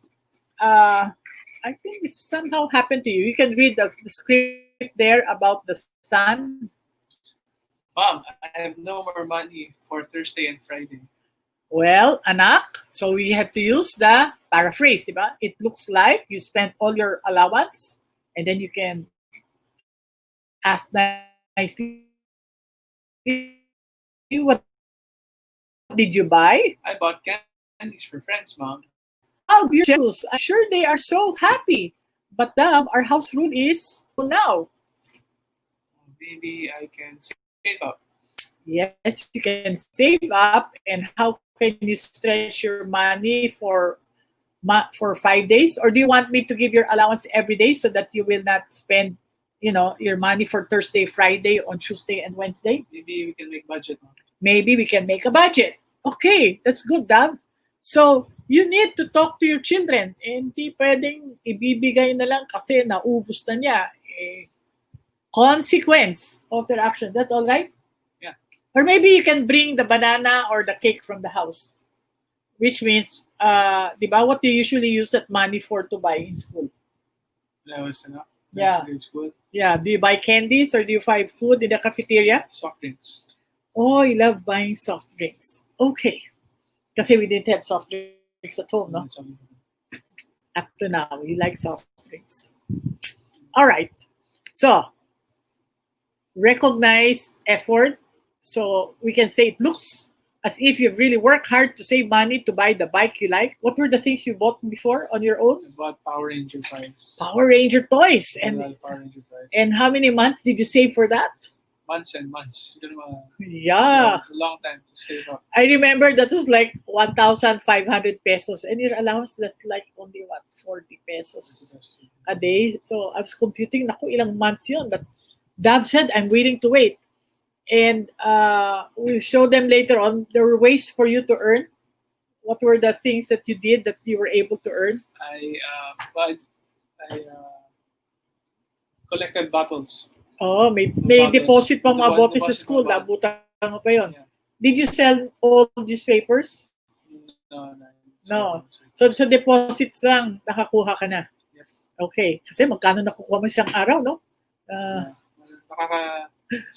I think this somehow happened to you. You can read the script there about the son. Mom, I have no more money for Thursday and Friday. Well, anak, so we have to use the paraphrase, diba? It looks like you spent all your allowance, and then you can ask nicely, what did you buy? I bought candies for friends, Mom. Wow, beautiful. I'm sure they are so happy. But our house rule is now. Maybe I can save up. Yes, you can save up. And how can you stretch your money for 5 days? Or do you want me to give your allowance every day so that you will not spend, your money for Thursday, Friday, on Tuesday and Wednesday? Maybe we can make budget. Maybe we can make a budget. Okay, that's good, Dab. So you need to talk to your children. Hindi pwedeng ibibigay na lang kasi naubos na niya. Consequence of their action. That's all right? Yeah. Or maybe you can bring the banana or the cake from the house. Which means, diba, what do you usually use that money for to buy in school? Allowance enough. Yeah. School. Yeah. Do you buy candies or do you buy food in the cafeteria? Soft drinks. Oh, you love buying soft drinks. Okay. Kasi we didn't have soft drinks at home, no? Up to now, you like soft drinks. All right. So, recognize effort. So, we can say it looks as if you've really worked hard to save money to buy the bike you like. What were the things you bought before on your own? I bought Power Ranger toys. Power Ranger toys. Power Ranger toys. And how many months did you save for that? Months and months. Yeah. A long time to save up. I remember that was like 1,500 pesos. And your allowance was like only 40 pesos a day. So I was computing, naku, ilang months yun. But Dab said, I'm willing to wait. And we'll show them later on. There were ways for you to earn. What were the things that you did that you were able to earn? I collected bottles. Oh, may deposit pa mga bote sa school. Nabutan mo pa yun. Yeah. Did you sell all newspapers? No. So sa deposits lang, nakakuha ka na? Yes. Okay. Kasi magkano nakukuha mo isang araw, no? Nakaka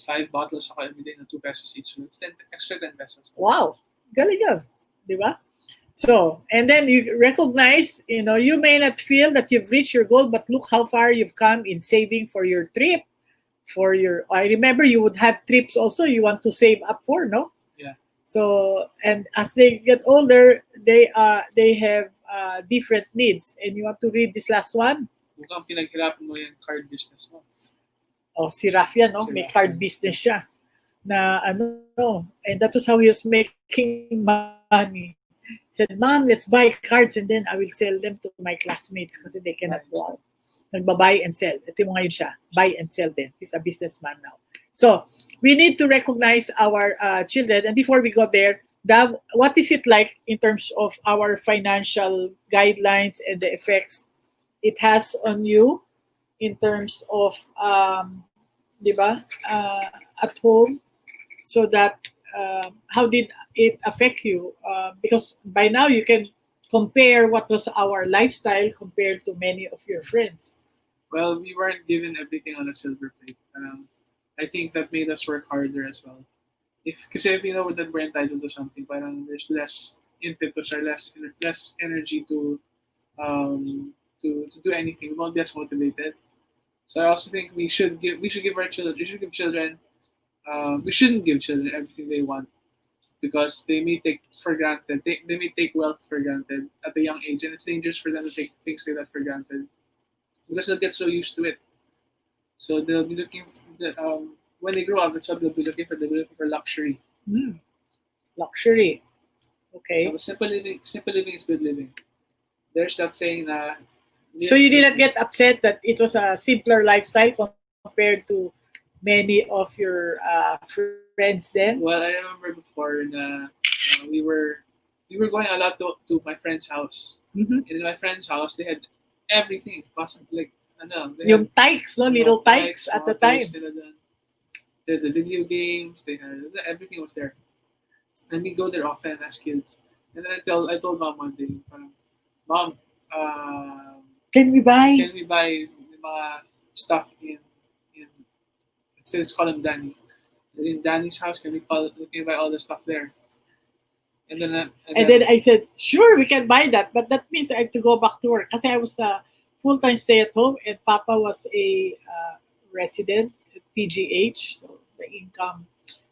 5 bottles ako every day na 2 pesos each. So it's extra 10 pesos. Wow. Galing yan. Di ba? So, and then you recognize, you may not feel that you've reached your goal, but look how far you've come in saving for your trip. I remember you would have trips also you want to save up for, no? Yeah. So, and as they get older, they have different needs. And you want to read this last one? Mukhang pinaghirapan mo yung card business mo. Oh, si Rafia, no? May card business siya. Na and that was how he was making money. He said, Mom, let's buy cards and then I will sell them to my classmates kasi they cannot go out. Nagba-buy and sell. Ito mo ngayon siya. Buy and sell din. He's a businessman now. So, we need to recognize our children. And before we go there, Dav, what is it like in terms of our financial guidelines and the effects it has on you in terms of, di ba, at home? So that, how did it affect you? Because by now you can compare what was our lifestyle compared to many of your friends. Well, we weren't given everything on a silver plate. I think that made us work harder as well. Kasi if you know that we're entitled to something, parang there's less impetus or less energy to do anything. We won't be as motivated. So I also think we shouldn't give children everything they want because they may take for granted. They may take wealth for granted at a young age, and it's dangerous for them to take things like that for granted because they'll get so used to it. So they'll be looking when they grow up. That's what they'll be looking for. They'll be looking for luxury. Luxury. Okay. Simple living is good living. There's that saying that So you did not get upset that it was a simpler lifestyle compared to many of your friends then? Well, I remember before we were going a lot to my friend's house. Mm-hmm. And in my friend's house, they had everything possible. Like, ano, they Yung had tykes, no? Little tykes at the time. They had the video games. They had everything was there, and we go there often as kids. And then I told mom one day, parang, Mom, Can we buy? can we buy yung mga stuff in let's call him Danny. In Danny's house, can we buy all the stuff there? And then And then I said, sure, we can buy that. But that means I have to go back to work. Kasi I was a full-time stay-at-home and Papa was a resident at PGH. So the income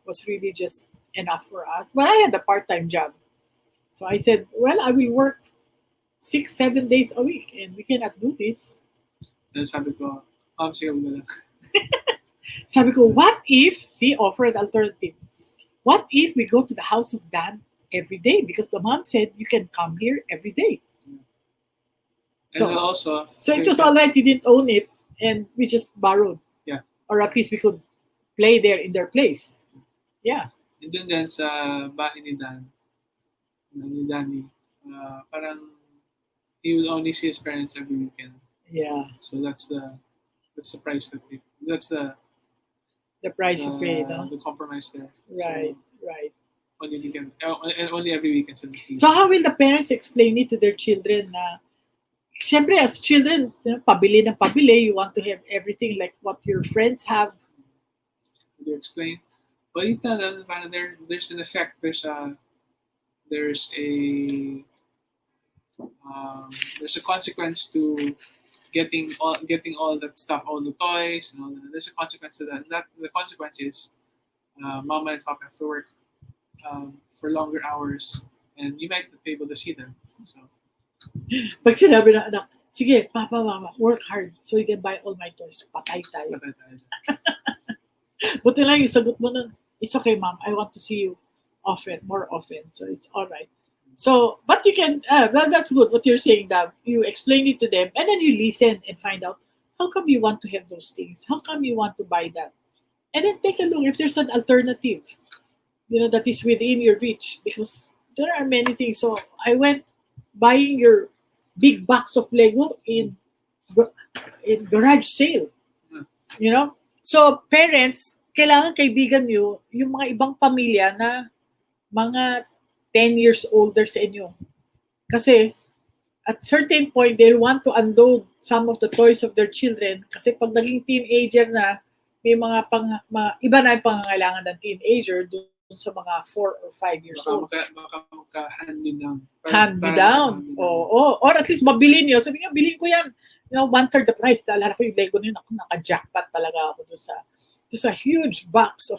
was really just enough for us. But I had a part-time job. So I said, well, I will work 6-7 days a week and we cannot do this. then sabi ko, sige mo na lang. Sabi ko, what if, see, offer an alternative. What if we go to the house of Dan every day? Because the mom said you can come here every day. And then also, So it was all right, we didn't own it and we just borrowed. Yeah. Or at least we could play there in their place. Yeah. And dun din sa bahay ni Danny, parang he will only see his parents every weekend. Yeah. So that's the price that's the price you pay, no? the compromise there. Right, So, right. only weekend, and only every weekend. So how will the parents explain it to their children na syempre as children, pabili ng pabili, you want to have everything like what your friends have. Do you explain? Well, you tell them parang there's an effect. There's a consequence to getting all that stuff, all the toys and all that. There's a consequence to that. The consequence is mama and papa have to work for longer hours, and you might not be able to see them. So Pag sinabi ng anak, sige, papa, mama, work hard so you can buy all my toys. Patay tayo. Buti lang yung sagot mo nun, it's okay, mom, I want to see you more often. So it's all right. So, but you can, that's good what you're saying, that you explain it to them and then you listen and find out, how come you want to have those things? How come you want to buy that? And then take a look if there's an alternative, that is within your reach, because there are many things. So I went buying your big box of Lego in garage sale. So parents, kailangan kaibigan nyo yung mga ibang pamilya na mga 10 years older sa inyo. Kasi at certain point, they'll want to unload some of the toys of their children kasi pag naging teenager na, may mga iba na yung pangangailangan ng teenager dun sa mga 4 or 5 years old. Baka hand-me-down. Hand-me-down. Oo. Or at least mabili nyo. Sabi nga, bilhin ko yan. 1/3 the price. Dahil ko yung Lego nyo, naka-jackpot talaga ako dun sa, there's a huge box of,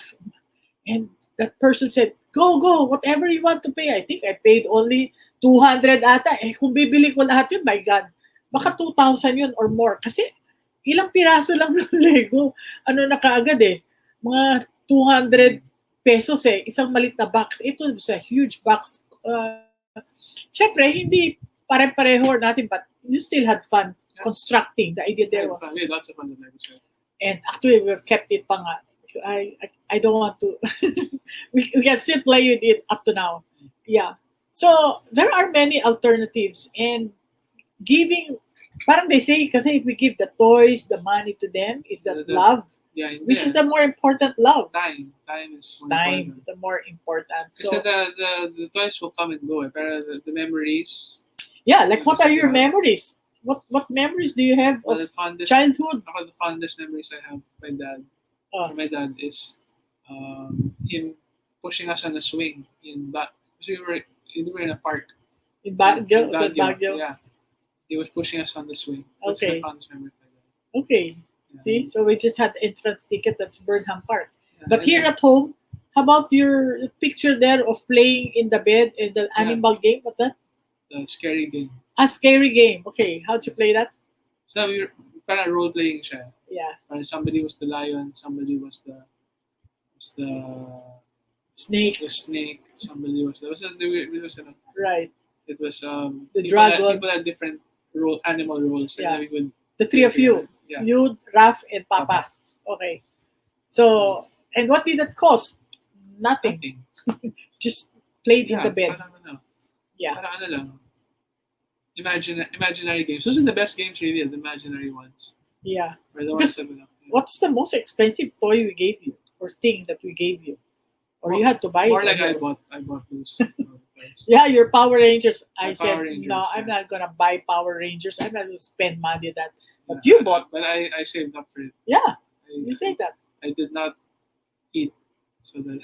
and that person said, go, whatever you want to pay. I think I paid only 200 ata. Kung bibili ko lahat yun, my God, baka 2,000 yun or more. Kasi ilang piraso lang ng Lego. Na kaagad mga 200 pesos isang malit na box. Ito is a huge box. Syempre, hindi pare-pareho natin, but you still had fun constructing. The idea there was. We had lots of fun with Lego. And actually, we've kept it pa nga. I don't want to. we can still play with it up to now. Yeah. So, there are many alternatives. And giving, parang they say, kasi if we give the toys, the money to them, is that love? Yeah, which is the more important love? Time is more Time important. is the more important. So the toys will come and go, but the memories. Yeah, like what are your memories? What memories do you have of childhood? The fondest memories I have with my dad. My dad is him pushing us on a swing because we were in a park. In Baguio? Yeah. He was pushing us on the swing. That's my fondest memory with my dad. Okay. Yeah. See? So we just had entrance ticket, that's Burnham Park. Yeah, but here at home, how about your picture there of playing in the bed and the animal game? What's that? The scary game. A scary game. Okay. How'd you play that? So we were parang role-playing siya. Yeah. Somebody was the lion, somebody was the snake. The snake. Somebody was right. It was the dragon. People had different animal roles. Yeah. And then we would The three of you. Yeah. You, Raf, and Papa. Okay. So, and what did that cost? Nothing. Nothing. Just played in Yeah, the bed. parang ano, Yeah. parang ano lang. Imaginary games. Those are the best games, really, the imaginary ones. Yeah. Or the Because ones that, what's the most expensive toy we gave you or thing that we gave you? Or you had to buy more it? like on I your- bought those. Toys. Yeah, your Power Rangers. I My said, Power Rangers, no, I'm yeah. not going to buy Power Rangers. I'm not going to spend money on that. But Yeah, you bought. But I saved up for it. Yeah, you say that. I did not eat. So that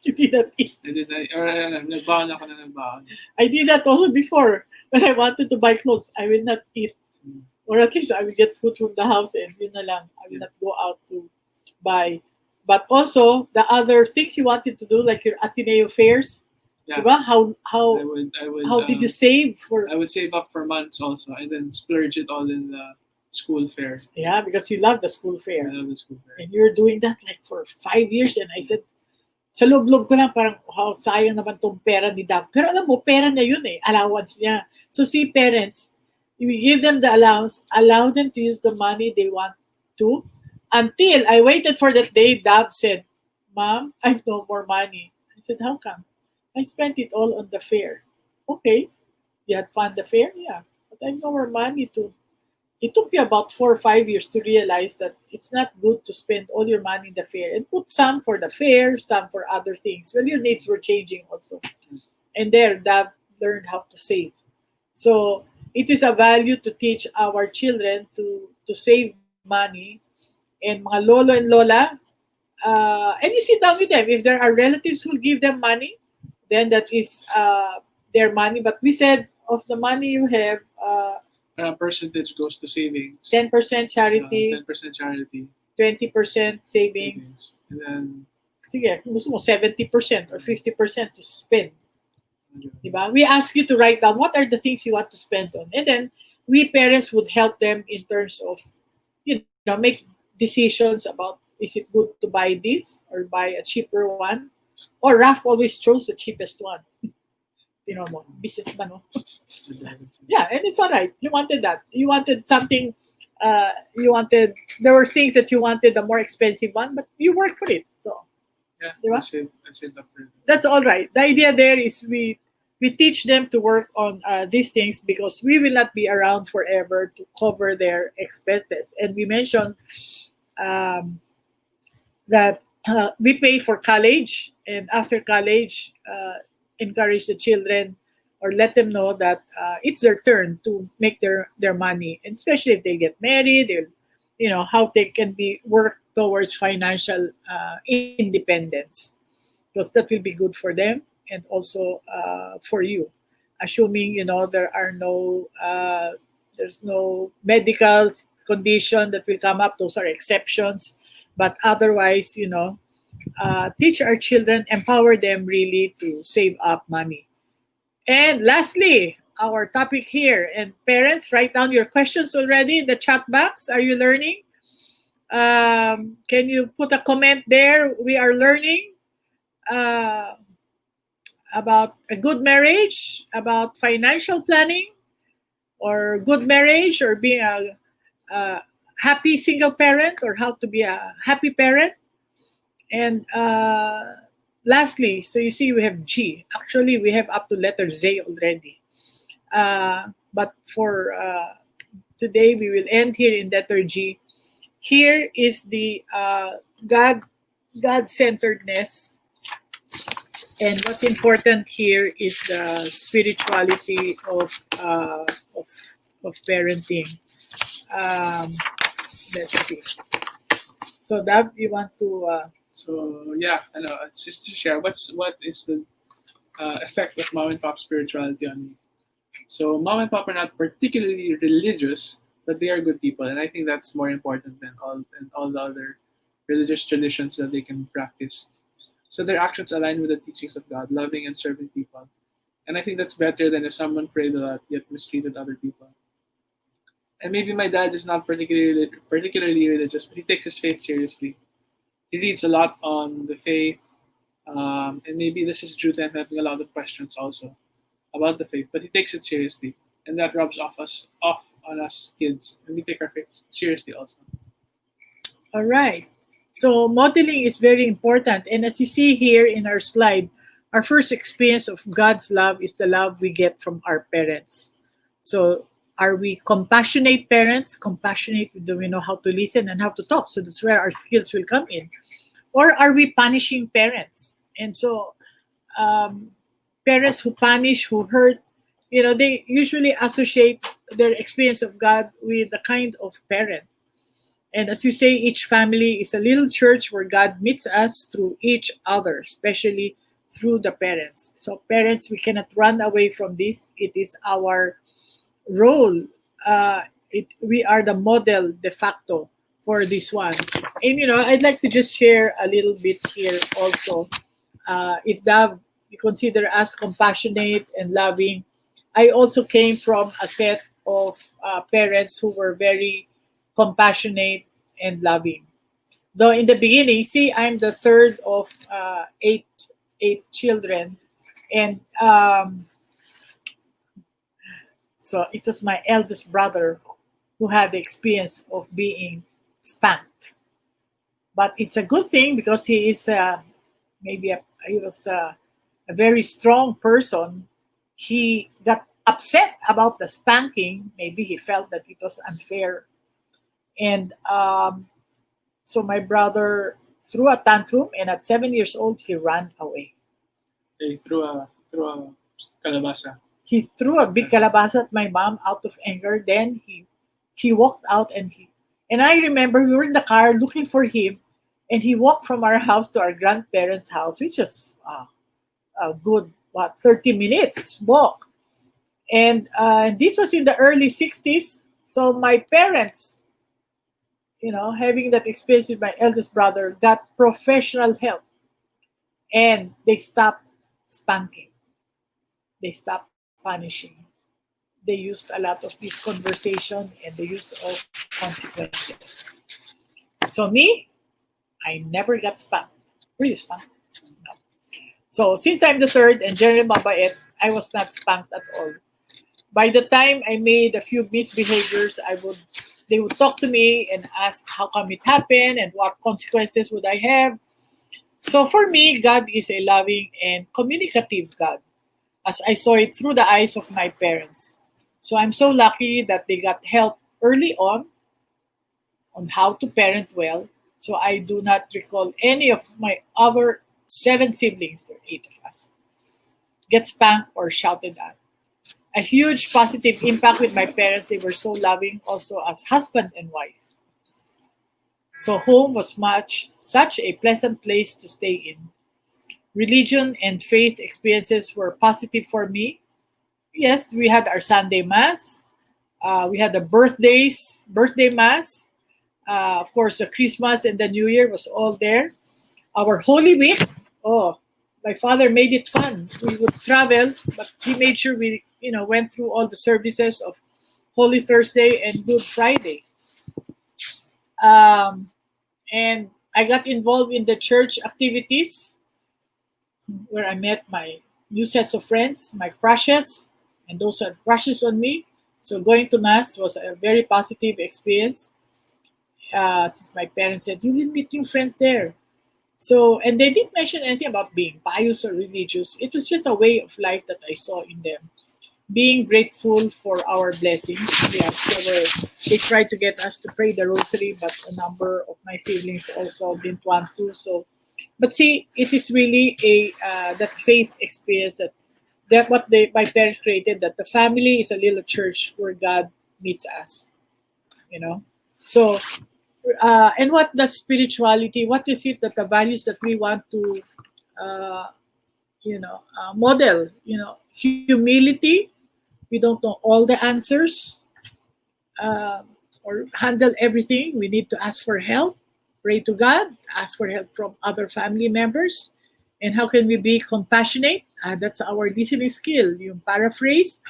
You did that. I did not, or nagbaon ako na nagbaon. I did that also before. When I wanted to buy clothes, I will not eat. Mm. Or at least I will get food from the house and yun na lang. I will not go out to buy. But also, the other things you wanted to do, like your Ateneo fairs, Yeah. diba? I would How did you save for? I would save up for months also and then splurge it all in the school fair. Yeah, because you love the school I fair. love the school fair. And you're doing that like for 5 years. And I said, sa loob-loob ko lang parang, wow, sayang naman tong pera ni Dab. Pero alam mo, pera niya yun eh, allowance niya. So see, parents, you give them the allowance, allow them to use the money they want to, until I waited for that day, Dab said, Mom, I have no more money. I said, how come? I spent it all on the fair. Okay, you had fun the fair? Yeah, but I have no more money to. It took me about 4 or 5 years to realize that it's not good to spend all your money in the fair and put some for the fair, some for other things. Well, your needs were changing also. And there, Dab learned how to save. So it is a value to teach our children to save money. And mga lolo and lola, and you sit down with them. If there are relatives who give them money, then that is their money. But we said, of the money you have, A percentage goes to savings. 10% charity, 10% charity. 20% savings. And then Sige, kung gusto mo 70% or 50% to spend. Diba? We ask you to write down what are the things you want to spend on. And then we parents would help them in terms of, make decisions about is it good to buy this or buy a cheaper one. Or Raf always chose the cheapest one. Businessman. Yeah, and it's all right. You wanted that. You wanted something. There were things that you wanted, the more expensive one, but you worked for it. So yeah, Diba? I saved up for it. that's all right. The idea there is we teach them to work on these things because we will not be around forever to cover their expenses. And we mentioned that we pay for college, and after college, encourage the children or let them know that it's their turn to make their money, and especially if they get married, they'll, how they can work towards financial independence, because that will be good for them and also for you, assuming there are there's no medical condition that will come up. Those are exceptions, but otherwise, teach our children, empower them really to save up money. And lastly, our topic here, and parents, write down your questions already in the chat box. Are you learning? Can you put a comment there? We are learning about a good marriage, about financial planning, or good marriage, or being a happy single parent, or how to be a happy parent. And lastly, so you see we have G. Actually, we have up to letter Z already. But for today, we will end here in letter G. Here is the God-centeredness. And what's important here is the spirituality of parenting. Let's see. So Dab, you want to? So yeah, it's just to share what is the effect of mom and pop spirituality on me. So mom and pop are not particularly religious, but they are good people, and I think that's more important than all the other religious traditions that they can practice. So their actions align with the teachings of God, loving and serving people, and I think that's better than if someone prayed a lot yet mistreated other people. And maybe my dad is not particularly religious, but he takes his faith seriously. He reads a lot on the faith, and maybe this is due to him having a lot of questions also about the faith, but he takes it seriously. and that rubs off on us kids, and we take our faith seriously also. All right. So modeling is very important. And as you see here in our slide, our first experience of God's love is the love we get from our parents. So are we compassionate parents? Compassionate, do we know how to listen and how to talk? So that's where our skills will come in. Or are we punishing parents? And so um, parents who punish, who hurt, they usually associate their experience of God with the kind of parent. And as you say, each family is a little church where God meets us through each other, especially through the parents. So, parents, we cannot run away from this. It is our role. We are the model de facto for this one. And, I'd like to just share a little bit here also. If that we consider us compassionate and loving, I also came from a set of parents who were very compassionate and loving. Though in the beginning, see, I'm the third of eight children, and so it was my eldest brother who had the experience of being spanked. But it's a good thing because he is he was a very strong person. He got upset about the spanking. Maybe he felt that it was unfair. And so my brother threw a tantrum, and at 7 years old, he ran away. They threw a calabasa. He threw a big calabasa at my mom out of anger. Then he walked out, and I remember we were in the car looking for him, and he walked from our house to our grandparents' house, which is a good 30 minutes walk. And this was in the early 60s. So my parents, having that experience with my eldest brother, got professional help. And they stopped spanking. They stopped punishing. They used a lot of this conversation and the use of consequences. So me, I never got spanked. Were you spanked? No. So since I'm the third and generally mabait, I was not spanked at all. By the time I made a few misbehaviors, they would talk to me and ask how come it happened and what consequences would I have. So for me, God is a loving and communicative God, as I saw it through the eyes of my parents. So I'm so lucky that they got help early on how to parent well. So I do not recall any of my other 7 siblings, there are 8 of us, get spanked or shouted at. A huge positive impact with my parents. They were so loving also as husband and wife. So home was such a pleasant place to stay in. Religion and faith experiences were positive for me. Yes, we had our Sunday Mass. We had the birthday Mass. Of course, the Christmas and the New Year was all there. Our Holy Week, my father made it fun. We would travel, but he made sure we, went through all the services of Holy Thursday and Good Friday. And I got involved in the church activities where I met my new sets of friends, my crushes, and those who had crushes on me. So going to Mass was a very positive experience. Since my parents said, you will meet new friends there. So, and they didn't mention anything about being pious or religious. It was just a way of life that I saw in them. Being grateful for our blessings. Yeah, they tried to get us to pray the rosary, but a number of my siblings also didn't want to. So, but see, it is really that faith experience that my parents created. That the family is a little church where God meets us. So. And what the spirituality? What is it that the values that we want to, model? Humility. We don't know all the answers or handle everything. We need to ask for help. Pray to God. Ask for help from other family members. And how can we be compassionate? That's our listening skill. You paraphrase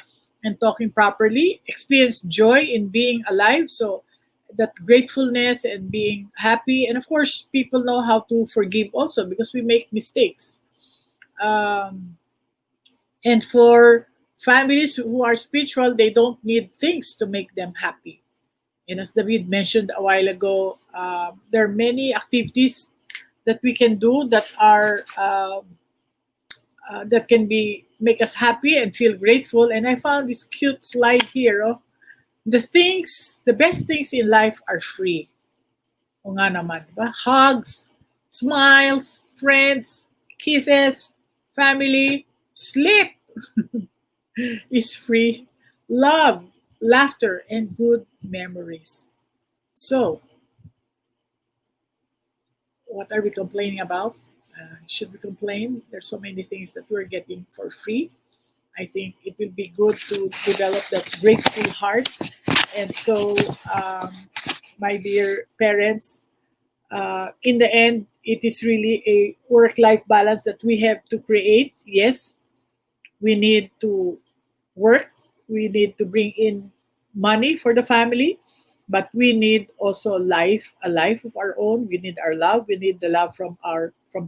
and talking properly. Experience joy in being alive. So that gratefulness and being happy, and of course people know how to forgive also because we make mistakes, and for Families who are spiritual, they don't need things to make them happy. And as David mentioned a while ago, there are many activities that we can do that can be make us happy and feel grateful. And I found this cute slide here. Oh, the best things in life are free. O nga naman, diba? Hugs, smiles, friends, kisses, family, sleep is free. Love, laughter, and good memories. So, what are we complaining about? Should we complain? There's so many things that we're getting for free. I think it will be good to develop that grateful heart. And so, um, my dear parents, in the end, it is really a work life balance that we have to create. Yes, we need to work, we need to bring in money for the family, but we need also a life of our own. We need our love, we need the love from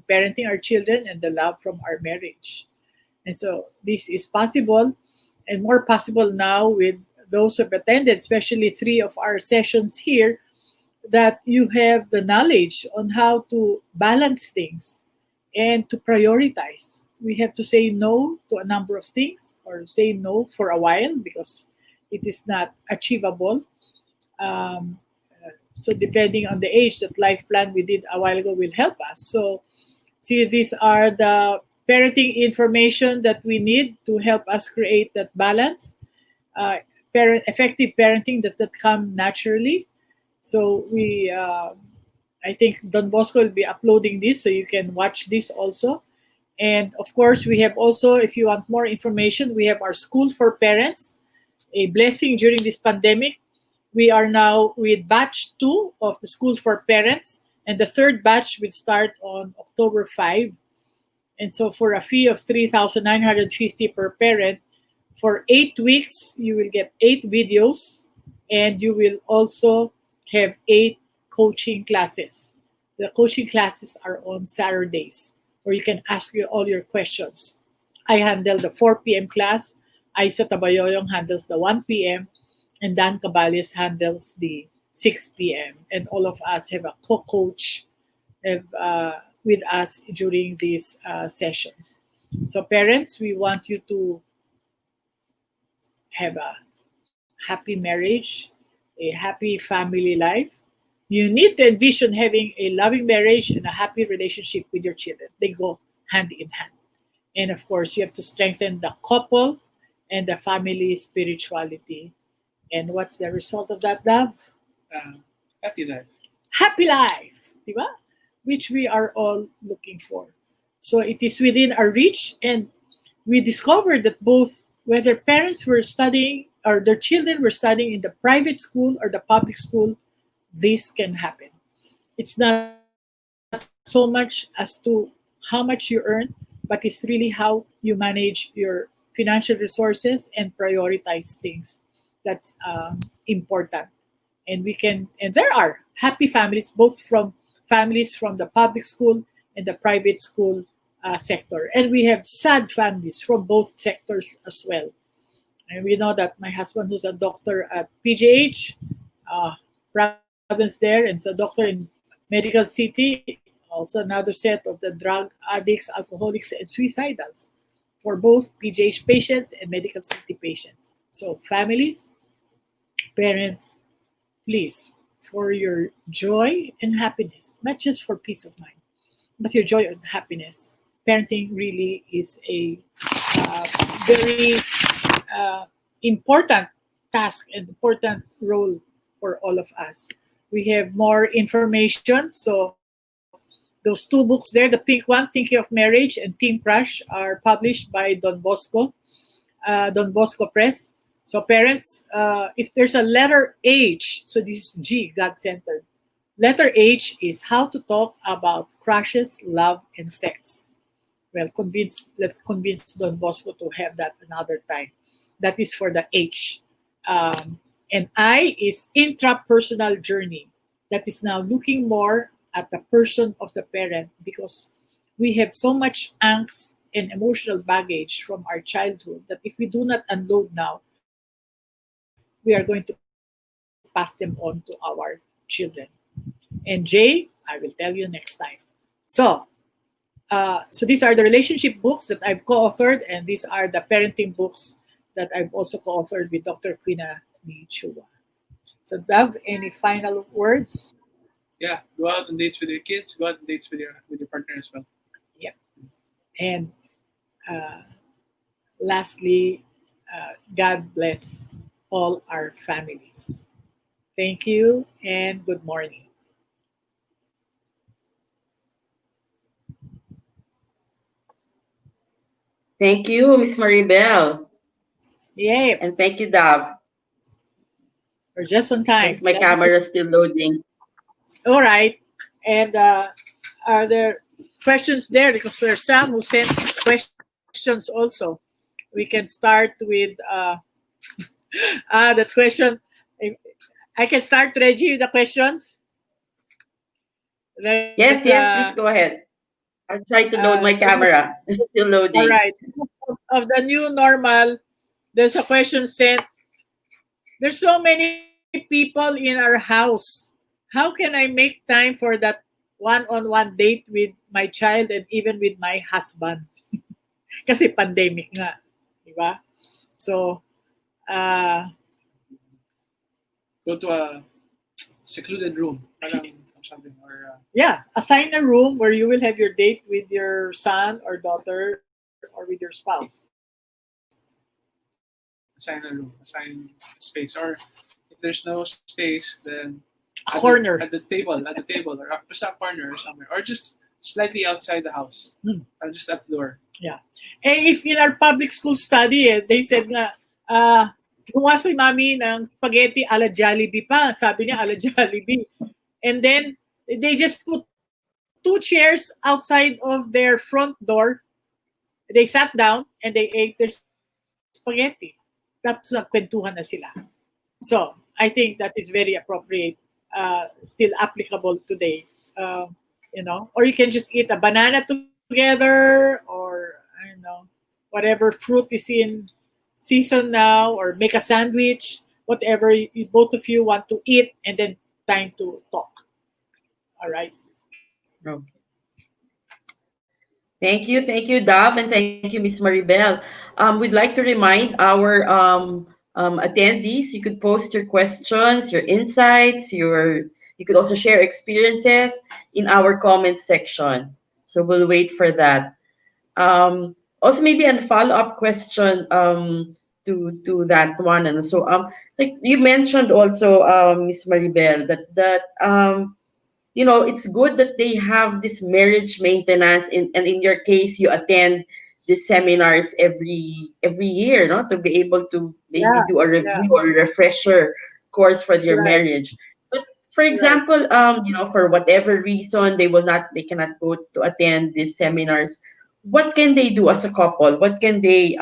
parenting our children, and the love from our marriage. And so this is possible, and more possible now with those who have attended, especially three of our sessions here, that you have the knowledge on how to balance things and to prioritize. We have to say no to a number of things, or say no for a while because it is not achievable. Um, so depending on the age, that life plan we did a while ago will help us. So see, these are the parenting information that we need to help us create that balance. Uh, Effective parenting does not come naturally. So I think Don Bosco will be uploading this, so you can watch this also. And of course, we have also, if you want more information, we have our School for Parents, a blessing during this pandemic. We are now with batch 2 of the School for Parents, and the third batch will start on October 5. And so for a fee of 3,950 per parent, for 8 weeks, you will get 8 videos, and you will also have 8 coaching classes. The coaching classes are on Saturdays, where you can ask all your questions. I handle the 4 p.m. class. Aisa Tabayoyong handles the 1 p.m. and Dan Cabales handles the 6 p.m. And all of us have a co-coach with us during these sessions. So parents, we want you to have a happy marriage, a happy family life. You need to envision having a loving marriage and a happy relationship with your children. They go hand in hand. And of course, you have to strengthen the couple and the family spirituality. And what's the result of that, love? Happy life. Happy life, diba? Which we are all looking for. So it is within our reach, and we discovered that both whether parents were studying or their children were studying in the private school or the public school, this can happen. It's not so much as to how much you earn, but it's really how you manage your financial resources and prioritize things. That's important. And there are happy families, both from families from the public school and the private school sector. And we have sad families from both sectors as well. And we know that my husband, who's a doctor at PGH, province there, and is a doctor in Medical City, also another set of the drug addicts, alcoholics, and suicidals for both PGH patients and Medical City patients. So families, parents, please, for your joy and happiness, not just for peace of mind, but your joy and happiness, parenting really is a very important task and important role for all of us. We have more information. So those 2 books there, the pink one, Thinking of Marriage, and Team Crush, are published by Don Bosco Press. So parents, if there's a letter H, so this is G, God-centered. Letter H is how to talk about crushes, love, and sex. Well, let's convince Don Bosco to have that another time. That is for the H. And I is intrapersonal journey. That is now looking more at the person of the parent, because we have so much angst and emotional baggage from our childhood that if we do not unload now, we are going to pass them on to our children. And Jay, I will tell you next time. So, so these are the relationship books that I've co-authored, and these are the parenting books that I've also co-authored with Dr. Quina Chua. So, Dav, any final words? Yeah, go out on dates with your kids. Go out on dates with your partner as well. Yep. And uh, lastly, God bless all our families. Thank you and good morning. Thank you, Miss Maribel. Yay, And thank you, Dav. we're just on I think time. my camera is still loading. All right. And are there questions there? Because there's some who sent questions also. We can start with the question. If- I can start, Reggie, with the questions. There's Yes, yes, please go ahead. I'll try to load my camera. It's still all loading. right. Of the new normal, there's a question sent. There's so many people in our house. How can I make time for that one-on-one date with my child and even with my husband? Kasi pandemic nga, di ba? So, uh, Go to a secluded room, parang something, or yeah, assign a room where you will have your date with your son or daughter or with your spouse. assign a room, assign space, or if there's no space, then A corner. at the table, or just a corner or somewhere, or just slightly outside the house, or just at the door. Yeah. Eh, if in our public school study, they said nga, gumawa si mami ng spaghetti ala Jollibee pa. Sabi niya ala Jollibee. And then, they just put two chairs outside of their front door. They sat down and they ate their spaghetti. Tapos nagkwentuhan na sila. So, I think that is very appropriate, still applicable today. Or you can just eat a banana together, or I don't know, whatever fruit is in season now, or make a sandwich, whatever both of you want to eat, and then time to talk. All right. Okay. Thank you, Dav, and thank you, Miss Maribel. We'd like to remind our attendees, you could post your questions, your insights, you could also share experiences in our comment section. So we'll wait for that. Also, maybe a follow-up question to that one, and so like you mentioned also, Miss Maribel, that it's good that they have this marriage maintenance and in your case you attend these seminars every year, no, to be able to maybe Yeah. do a Yeah. review or a refresher course for their Right. marriage. But for Right. example, for whatever reason they cannot go to attend these seminars, what can they do as a couple? What can they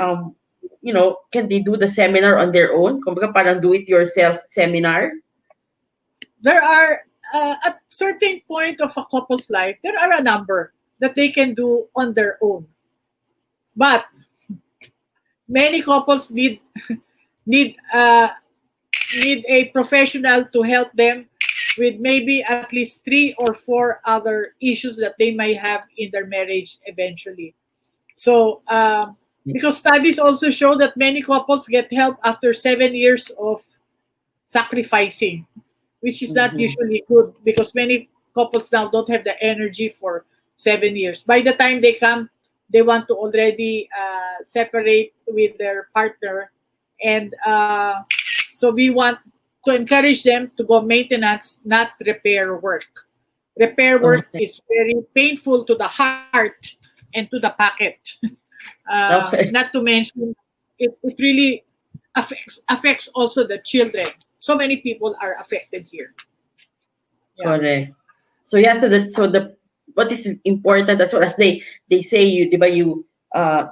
can they do the seminar on their own? Kumbaga parang do it yourself seminar? There are at certain point of a couple's life, there are a number that they can do on their own. But many couples need uh, need a professional to help them with maybe at least three or four other issues that they may have in their marriage eventually. So, because studies also show that many couples get help after 7 years of sacrificing, which is not Mhm. usually good because many couples now don't have the energy for 7 years. By the time they come, they want to already separate with their partner. And so we want to encourage them to go maintenance, not repair work. Repair work Okay. is very painful to the heart and to the pocket. Okay. Not to mention, it really affects also the children. So many people are affected here. Yeah. Correct. So yeah, so the what is important as well as they say you, diba,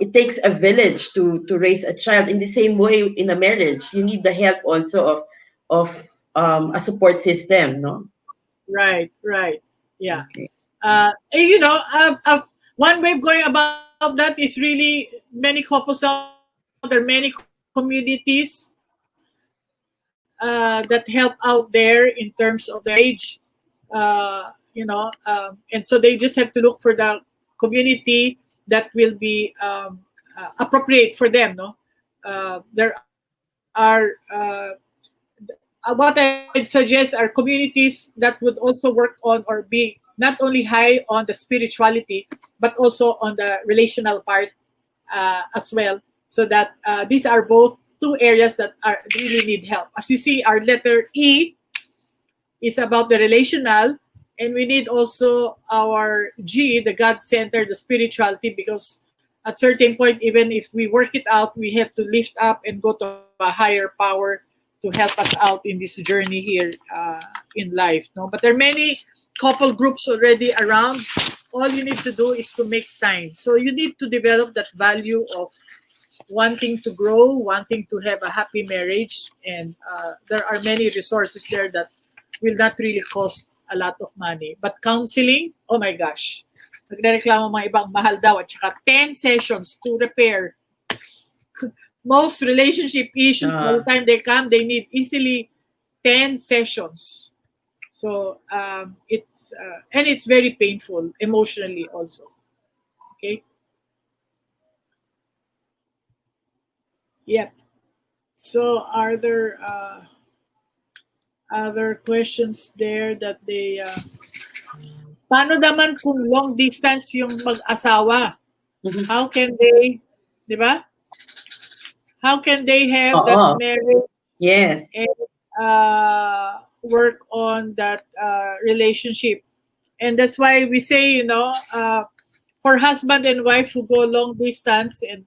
it takes a village to raise a child. In the same way in a marriage, you need the help also of a support system, no? Right, right. Yeah. Okay. One way of going about it that is really many couples now. There are many communities that help out there in terms of the marriage, and so they just have to look for the community that will be appropriate for them. No, there are what I'd suggest are communities that would also work on or be not only high on the spirituality but also on the relational part as well, so that these are both two areas that are really need help. As you see, our letter E is about the relational, and we need also our G, the God centered, the spirituality, because at certain point, even if we work it out, we have to lift up and go to a higher power to help us out in this journey here in life. No, but there are many couple groups already around. All you need to do is to make time. So you need to develop that value of wanting to grow, wanting to have a happy marriage, and there are many resources there that will not really cost a lot of money. But counseling, oh my gosh, nagrereklamo mga ibang mahal daw at saka 10 sessions to repair. Most relationship issues, by the time they come, they need easily 10 sessions. So it's very painful emotionally also. Okay. Yep. So are there other questions there that they paano naman kung long distance yung mag-asawa? How can they, di ba? How can they have that marriage Yes. and work on that relationship? And that's why we say, for husband and wife who go long distance, and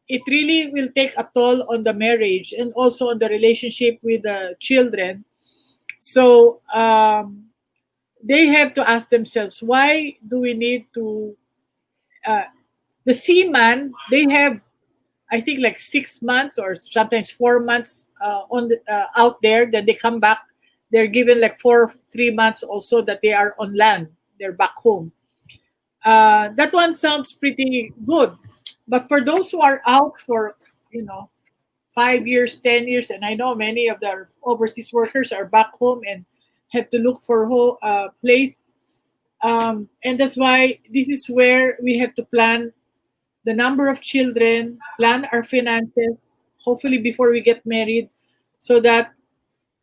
it really will take a toll on the marriage and also on the relationship with the children. So they have to ask themselves, why do we need to the seaman, they have, I think, like 6 months or sometimes 4 months out there. Then they come back. They're given like 3 months also that they are on land. They're back home. That one sounds pretty good. But for those who are out for, 5 years, 10 years, and I know many of the overseas workers are back home and have to look for a place. And that's why this is where we have to plan the number of children, plan our finances, hopefully before we get married, so that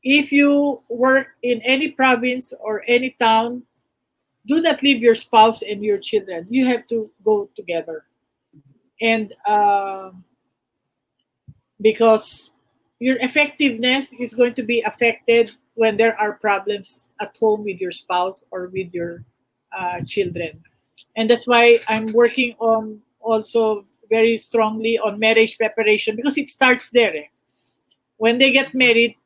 if you work in any province or any town, do not leave your spouse and your children. You have to go together. And because your effectiveness is going to be affected when there are problems at home with your spouse or with your children. And that's why I'm working on also very strongly on marriage preparation, because it starts there. When they get married,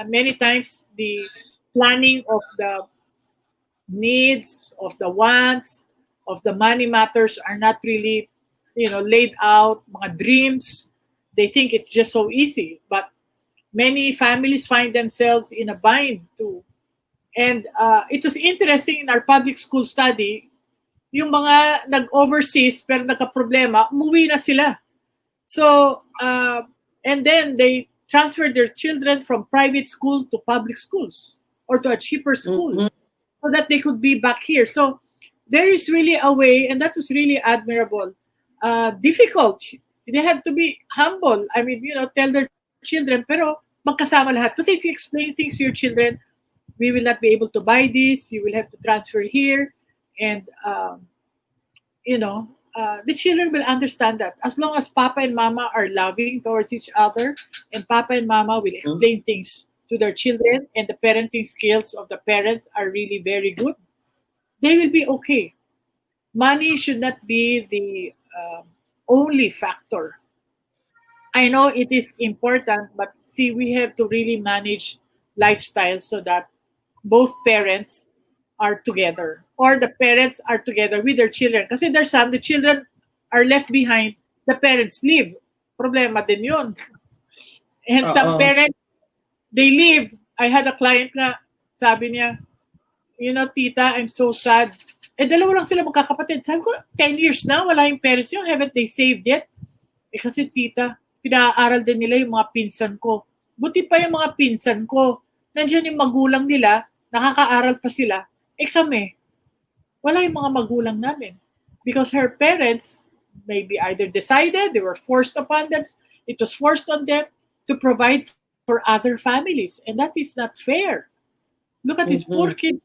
many times the planning of the needs, of the wants, of the money matters are not really, laid out. Mga dreams, they think it's just so easy, but many families find themselves in a bind too. And it was interesting in our public school study, yung mga nag-overseas pero nagka-problema, umuwi na sila. So, and then they transferred their children from private school to public schools or to a cheaper school so that they could be back here. So there is really a way, and that was really admirable. Difficult. They have to be humble. I mean, tell their children, pero magkasama lahat. Kasi if you explain things to your children, we will not be able to buy this, you will have to transfer here, and the children will understand that as long as Papa and Mama are loving towards each other, and Papa and Mama will explain things to their children, and the parenting skills of the parents are really very good, they will be okay. Money should not be the only factor. I know it is important, but see, we have to really manage lifestyle so that both parents are together, or the parents are together with their children. Kasi there's some, the children are left behind, the parents leave. Problema din yun. And some parents, they leave. I had a client na sabi niya, tita, I'm so sad. dalawa lang sila magkakapatid. Sabi ko, 10 years na, wala yung parents nyo. Haven't they saved yet? Kasi tita, pinaaral din nila yung mga pinsan ko. Buti pa yung mga pinsan ko. Nandiyan yung magulang nila, nakakaaral pa sila. Kami, wala yung mga magulang namin. Because her parents maybe either decided, they were forced upon them, it was forced on them to provide for other families. And that is not fair. Look at this poor kid.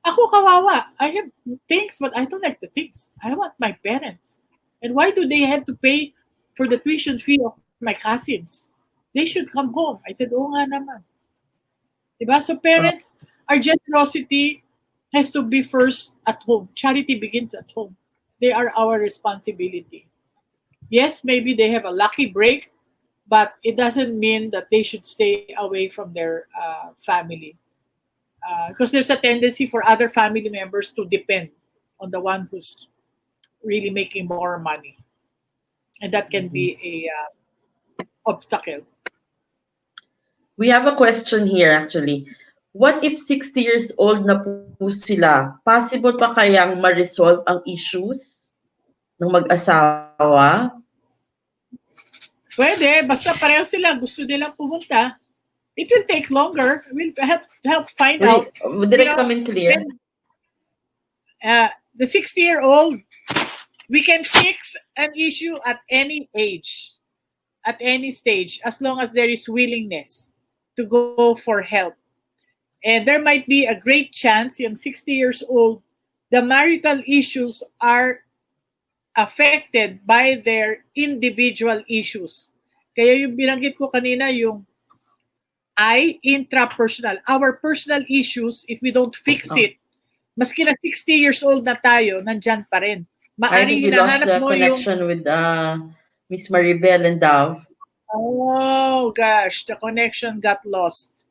Ako kawawa. I have things, but I don't like the things. I want my parents. And why do they have to pay for the tuition fee of my cousins? They should come home. I said, oo nga naman. Diba? So parents, our generosity has to be first at home. Charity begins at home. They are our responsibility. Yes, maybe they have a lucky break, but it doesn't mean that they should stay away from their family. Because there's a tendency for other family members to depend on the one who's really making more money. And that can be a obstacle. We have a question here actually. What if 60 years old na po sila? Possible pa kayang ma-resolve ang issues ng mag-asawa? Pwede, basta pareho sila, gusto nilang pumunta. It will take longer. We'll help find out. Did it come in clear? The 60-year-old, we can fix an issue at any age, at any stage, as long as there is willingness to go for help. And there might be a great chance, yung 60 years old, the marital issues are affected by their individual issues. Kaya yung binanggit ko kanina, yung intrapersonal. Our personal issues, if we don't fix it, maski na 60 years old na tayo, nandyan pa rin. I think we lost the connection with Miss Maribel and Dav. Oh gosh, the connection got lost.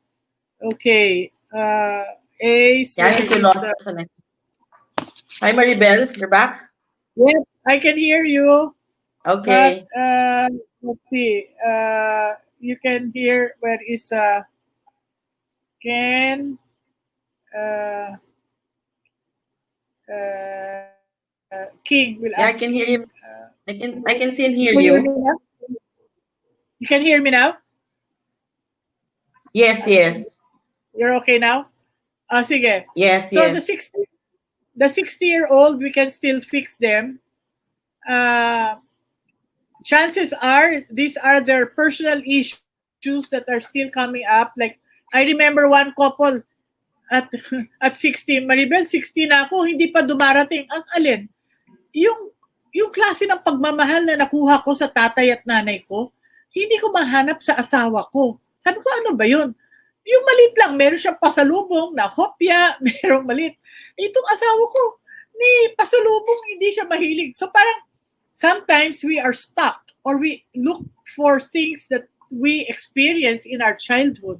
Okay. I think we lost the connection. Hi Maribel, you're back? Yes, I can hear you. Okay. But, let's see. You can hear where is Ken. King will ask. I can hear you. I can see and hear you. you. You can hear me now? Yes, yes. You're okay now? Sige. Yes, so yes. The 60-year-old, we can still fix them. Chances are these are their personal issues that are still coming up. Like I remember one couple at 60, Maribel, 60 na ako, hindi pa dumarating. Ang alin? Yung klase ng pagmamahal na nakuha ko sa tatay at nanay ko, hindi ko mahanap sa asawa ko. Sabi ko, ano ba yun? Yung malit lang, meron siyang pasalubong na hopya, merong malit. Itong asawa ko, ni pasalubong, hindi siya mahilig. So parang, sometimes we are stuck or we look for things that we experience in our childhood.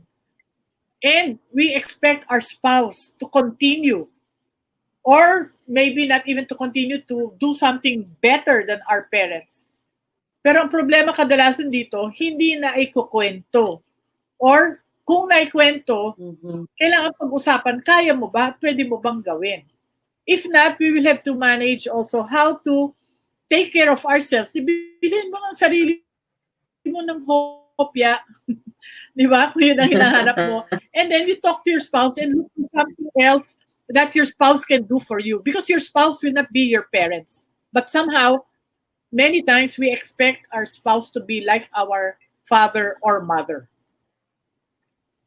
And we expect our spouse to continue or maybe not even to continue to do something better than our parents. Pero ang problema kadalasan dito, hindi na ikukwento. Or kung naikwento, kailangan pag-usapan, kaya mo ba? Pwede mo bang gawin? If not, we will have to manage also how to take care of ourselves. Bilhin mo ng sarili mo ng hopya. Di ba? Kung yun ang hinahanap mo. And then you talk to your spouse and look for something else that your spouse can do for you. Because your spouse will not be your parents. But somehow, many times we expect our spouse to be like our father or mother.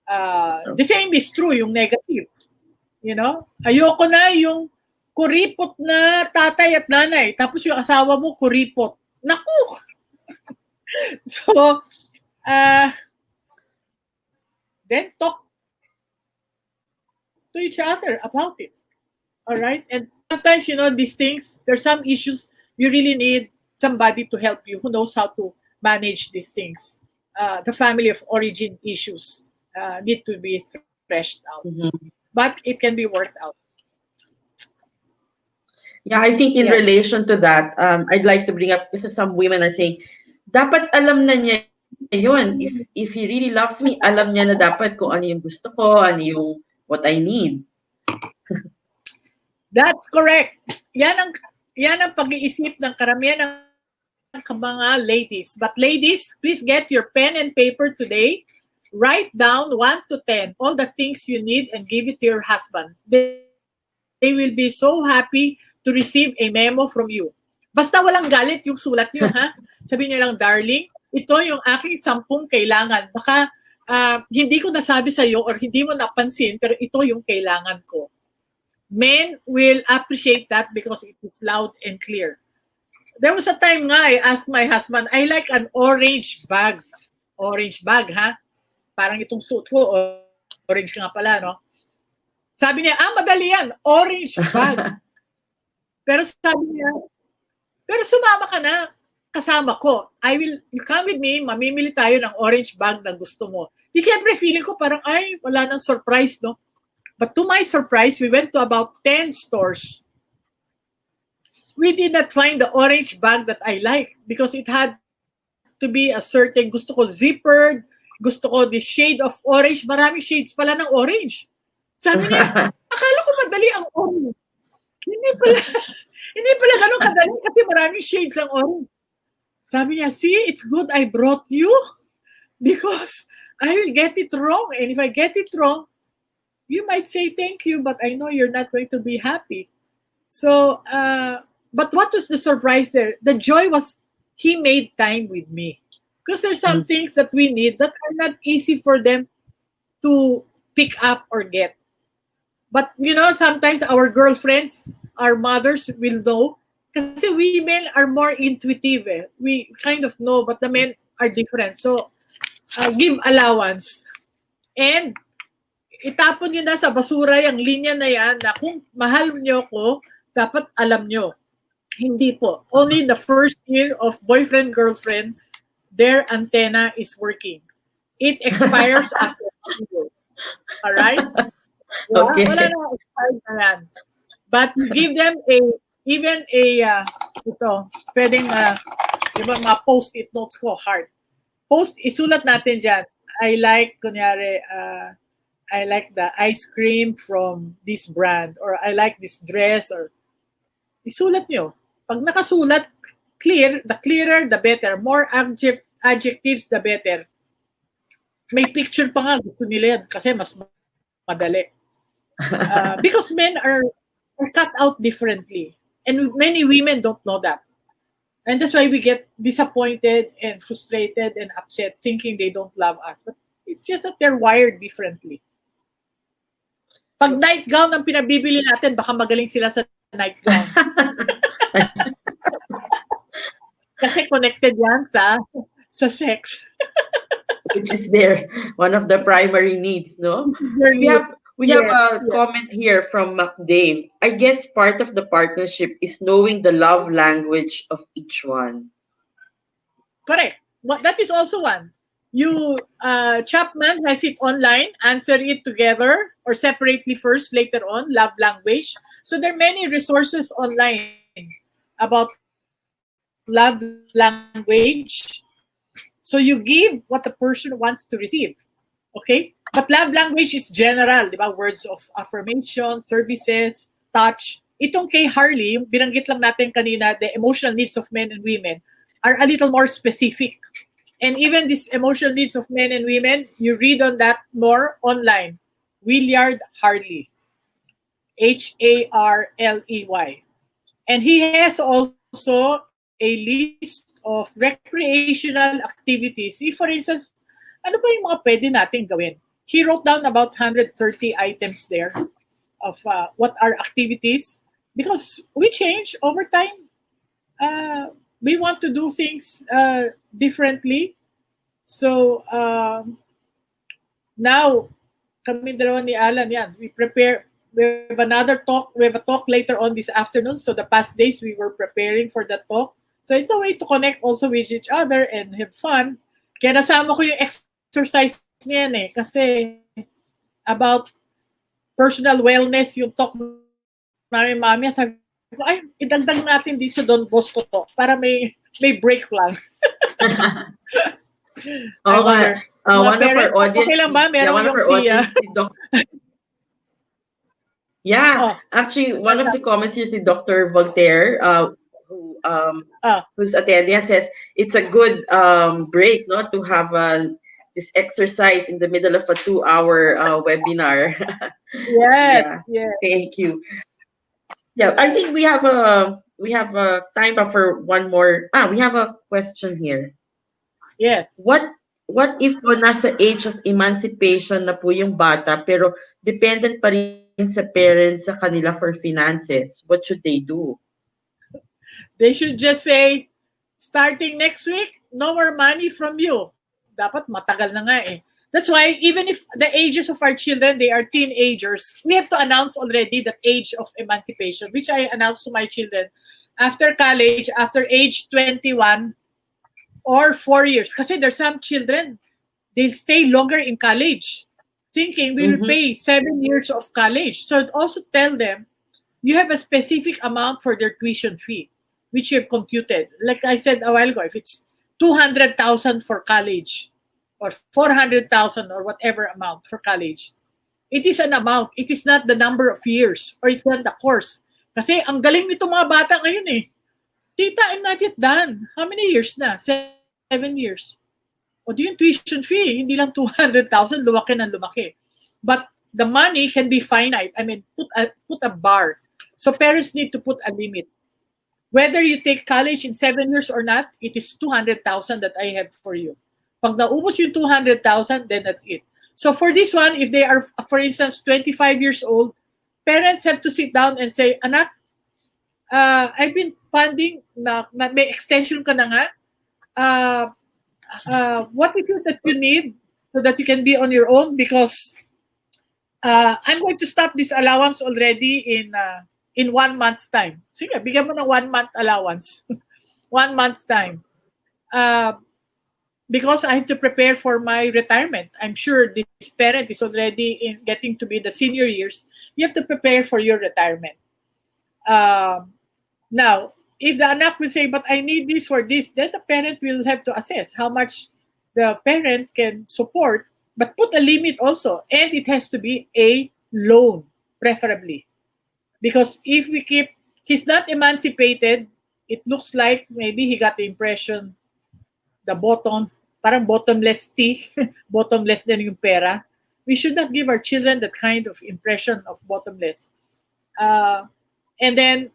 The same is true, yung negative. You know? Ayoko na yung kuripot na tatay at nanay. Tapos yung asawa mo, kuripot. Naku! So, then talk to each other about it. All right? And sometimes, you know, these things, there's some issues you really need somebody to help you who knows how to manage these things. The family of origin issues need to be threshed out. But it can be worked out. Yeah, I think in relation to that, I'd like to bring up, kasi some women are saying, dapat alam na niya yun. If he really loves me, alam niya na dapat kung ano yung gusto ko, ano yung what I need. That's correct. Yan ang pag-iisip ng karamihan ng mga ladies. But ladies, please get your pen and paper today. Write down 1 to 10 all the things you need and give it to your husband. They will be so happy to receive a memo from you. Basta walang galit yung sulat niyo, ha? Sabihin niyo lang, darling, ito yung aking 10 kailangan. Baka hindi ko nasabi sa iyo or hindi mo napansin, pero ito yung kailangan ko. Men will appreciate that because it is loud and clear. There was a time nga, I asked my husband, I like an orange bag. Orange bag, ha? Parang itong suit ko, orange nga pala, no? Sabi niya, madali yan, orange bag. Pero sabi niya, pero sumama ka na, kasama ko. You come with me, mamimili tayo ng orange bag na gusto mo. Di siyempre feeling ko parang, wala nang surprise, no? But to my surprise, we went to about 10 stores. We did not find the orange bag that I like because it had to be a certain, gusto ko zippered, gusto ko the shade of orange. Maraming shades pala ng orange. Sabi niya, akala ko madali ang orange. Hindi pala ganun kadali kasi maraming shades ng orange. Sabi niya, see, it's good I brought you because I will get it wrong. And if I get it wrong, you might say thank you, but I know you're not going to be happy. So, but what was the surprise there? The joy was he made time with me. Because there's some things that we need that are not easy for them to pick up or get. But, sometimes our girlfriends, our mothers will know. Kasi women are more intuitive. We kind of know, but the men are different. So, give allowance. And, itapon nyo na sa basura yung linya na yan na kung mahal nyo ko, dapat alam nyo. Hindi po. Only the first year of boyfriend-girlfriend, their antenna is working. It expires after 1 year. Alright? Okay. Wala na expired na yan. But you give them ito, pwedeng, diba, mga post-it notes ko, heart. Isulat natin dyan. I like the ice cream from this brand, or I like this dress, or isulat nyo. Pag nakasulat, the clearer, the better. More adjectives, the better. May picture pa nga, gusto nila yan kasi mas madali. Because men are cut out differently. And many women don't know that. And that's why we get disappointed and frustrated and upset thinking they don't love us. But it's just that they're wired differently. Pag nightgown ang pinabibili natin, baka magaling sila sa nightgown. Kasi connected yan sa sex. Which is one of the primary needs, no? We have a comment here from McDave. I guess part of the partnership is knowing the love language of each one. Correct. That is also one. You, Chapman has it online, answer it together or separately first, later on, love language. So there are many resources online about love language. So you give what the person wants to receive. Okay? But love language is general, di ba? Words of affirmation, services, touch. Itong kay Harley, yung binanggit lang natin kanina, the emotional needs of men and women are a little more specific. And even these emotional needs of men and women, you read on that more online. Williard Harley. Harley. And he has also a list of recreational activities. See, for instance, ano ba yung mga pwede natin gawin? He wrote down about 130 items there of what are activities. Because we change over time. We want to do things differently. So, now, kami dalawa ni Alan, yan, we have another talk, we have a talk later on this afternoon. So the past days, we were preparing for that talk. So it's a way to connect also with each other and have fun. Kaya nasama ko yung exercise niyan kasi about personal wellness, yung talk namin mami, sabi ko, idagdag natin dito sa Don Bosco to para may break lang. Okay. One of our audience, okay lang ba? Meron yung Yeah, Oh, actually, one what's of up? the comments is the Dr. Voltaire, who Oh, who's attending, says it's a good break, not to have this exercise in the middle of a 2 hour webinar. yes, Yeah, yes, thank you. Yeah, I think we have a time for one more. We have a question here. yes. What what if po nasa age of emancipation na po yung bata pero dependent pa rin sa parents sa kanila for finances? What should they do? They should just say, starting next week, no more money from you. Dapat matagal na nga eh. That's why even if the ages of our children, they are teenagers, we have to announce already that age of emancipation, which I announced to my children after college, after age 21 or 4 years. Kasi there's some children, they'll stay longer in college, thinking we will Mm-hmm. pay 7 years of college. So also tell them you have a specific amount for their tuition fee, which you have computed. Like I said a while ago, if it's 200,000 for college or 400,000 or whatever amount for college, it is an amount. It is not the number of years or it's not the course. Kasi ang galing nito mga bata ngayon eh. Tita, I'm not yet done. How many years na? 7 years. O di yung tuition fee, hindi lang 200,000, lumaki ng lumaki. But the money can be finite. I mean, put a bar. So parents need to put a limit. Whether you take college in 7 years or not, it is 200,000 that I have for you. Pag naubos yung 200,000, then that's it. So for this one, if they are, for instance, 25 years old, parents have to sit down and say, anak, I've been funding, may extension ka na nga, what is it that you need so that you can be on your own? Because I'm going to stop this allowance already in 1 month's time. Sige, bigyan mo ng 1 month allowance. 1 month's time. Because I have to prepare for my retirement. I'm sure this parent is already getting to be the senior years. You have to prepare for your retirement. Now, if the anak will say, but I need this for this, then the parent will have to assess how much the parent can support, but put a limit also. And it has to be a loan, preferably. Because if we keep, he's not emancipated, it looks like maybe he got the impression, the bottom, parang bottomless tea, bottomless din yung pera. We should not give our children that kind of impression of bottomless. And then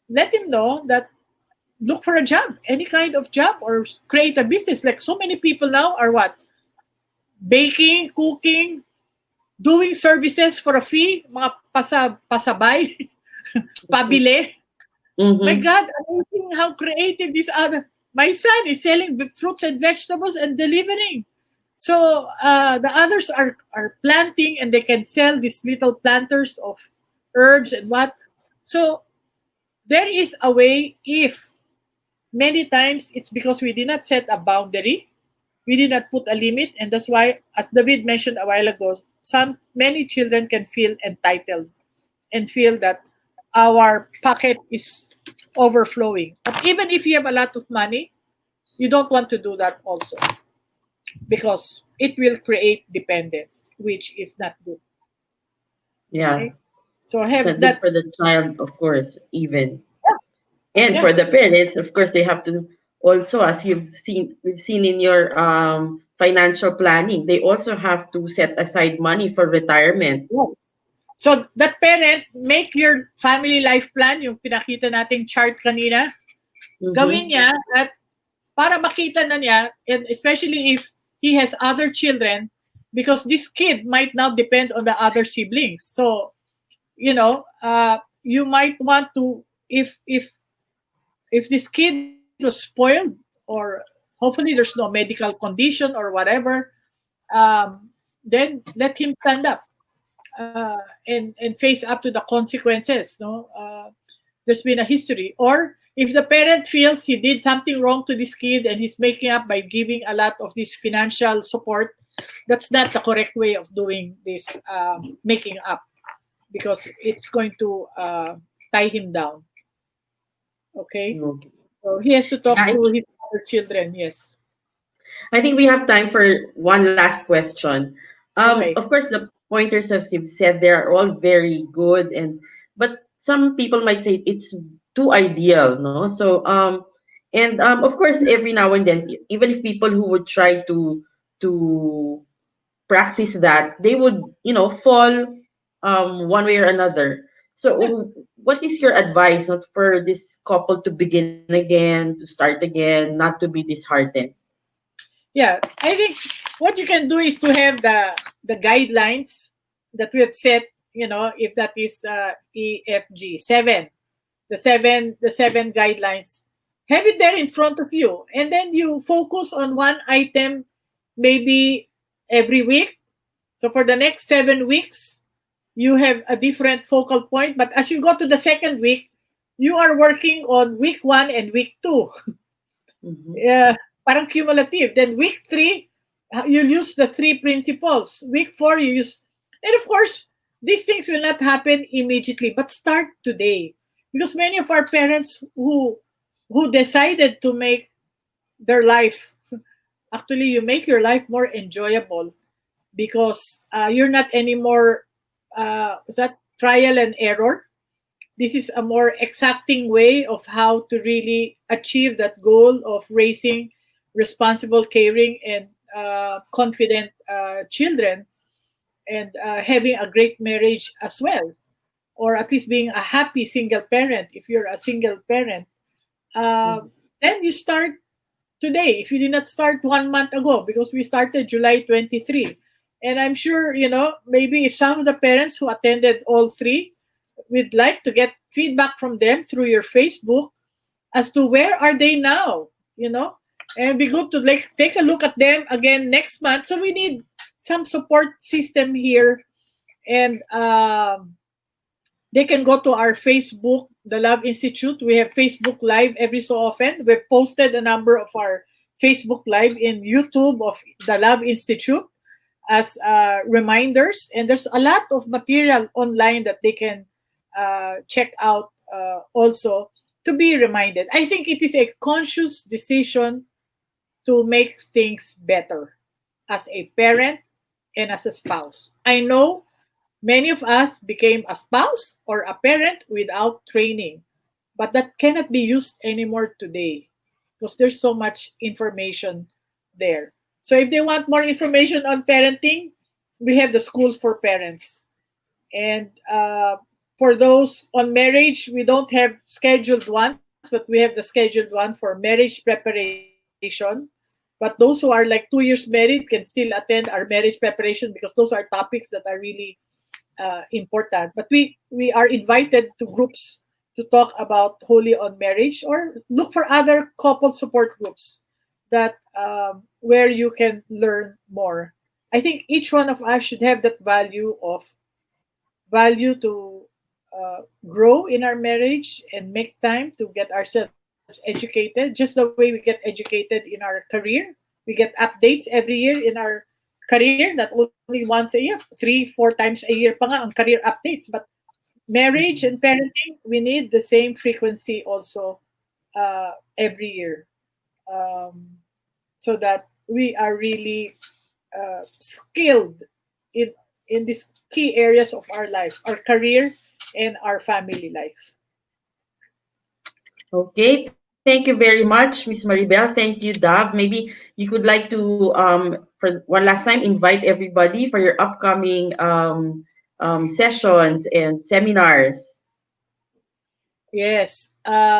let him know that look for a job, any kind of job, or create a business. Like so many people now are what? Baking, cooking, doing services for a fee, mga pasabay, pabili. My Mm-hmm. God, amazing how creative these other. My son is selling fruits and vegetables and delivering. So the others are planting and they can sell these little planters of herbs and what. So there is a way if many times it's because we did not set a boundary, we did not put a limit, and that's why, as David mentioned a while ago, many children can feel entitled and feel that our pocket is overflowing. But even if you have a lot of money, you don't want to do that also because it will create dependence, which is not good. Yeah, Okay? So it's have not good that. for the child, of course, even. Yeah, And yeah. for the parents, of course, they have to also, as we've seen in your financial planning, they also have to set aside money for retirement. Yeah. So that parent, make your family life plan, yung pinakita nating chart kanina, gawin Mm-hmm. niya at para makita na niya, and especially if he has other children, because this kid might now depend on the other siblings. So, you might want to, if this kid was spoiled, or hopefully there's no medical condition or whatever, then let him stand up and face up to the consequences. No, there's been a history. Or if the parent feels he did something wrong to this kid and he's making up by giving a lot of this financial support, that's not the correct way of doing this making up because it's going to tie him down. Okay, Okay. so he has to Yeah, talk to his other children. Yes. I think we have time for one last question. Okay. Of course, pointers, as you've said, they are all very good, and but some people might say it's too ideal, no? So and of course, every now and then, even if people who would try to practice that, they would, fall one way or another. Yeah. So what is your advice, not for this couple to begin again, to start again, not to be disheartened? Yeah, I think what you can do is to have the guidelines that we have set. If that is EFG seven, the seven guidelines, have it there in front of you, and then you focus on one item, maybe every week. So for the next 7 weeks, you have a different focal point. But as you go to the second week, you are working on week one and week two. Mm-hmm. Parang cumulative. Then week three, you use the three principles. Week four, you use, and of course, these things will not happen immediately, but start today, because many of our parents who decided to make their life, actually, you make your life more enjoyable because you're not anymore is that trial and error. This is a more exacting way of how to really achieve that goal of raising responsible, caring, and confident children, and having a great marriage as well, or at least being a happy single parent if you're a single parent. Uh, then you start today if you did not start 1 month ago, because we started July 23. And I'm sure, maybe if some of the parents who attended all three, we'd like to get feedback from them through your Facebook as to where are they now, and it'd be good to like take a look at them again next month. So we need some support system here, and they can go to our Facebook, the Love Institute. We have Facebook Live every so often. We've posted a number of our Facebook Live in YouTube of the Love Institute as reminders. And there's a lot of material online that they can check out also to be reminded. I think it is a conscious decision to make things better as a parent and as a spouse. I know many of us became a spouse or a parent without training, but that cannot be used anymore today because there's so much information there. So if they want more information on parenting, we have the School for Parents. And for those on marriage, we don't have scheduled ones, but we have the scheduled one for marriage preparation. But those who are like 2 years married can still attend our marriage preparation, because those are topics that are really important. But we are invited to groups to talk about Holy on Marriage, or look for other couple support groups that where you can learn more. I think each one of us should have that value to grow in our marriage and make time to get ourselves educated, just the way we get educated in our career. We get updates every year in our career, not only once a year, 3 4 times a year pa nga ang career updates. But marriage and parenting, we need the same frequency also every year, so that we are really skilled in these key areas of our life, our career and our family life. Okay, thank you very much, Miss Maribel. Thank you, Dab. Maybe you could like to, for one last time, invite everybody for your upcoming sessions and seminars. Yes.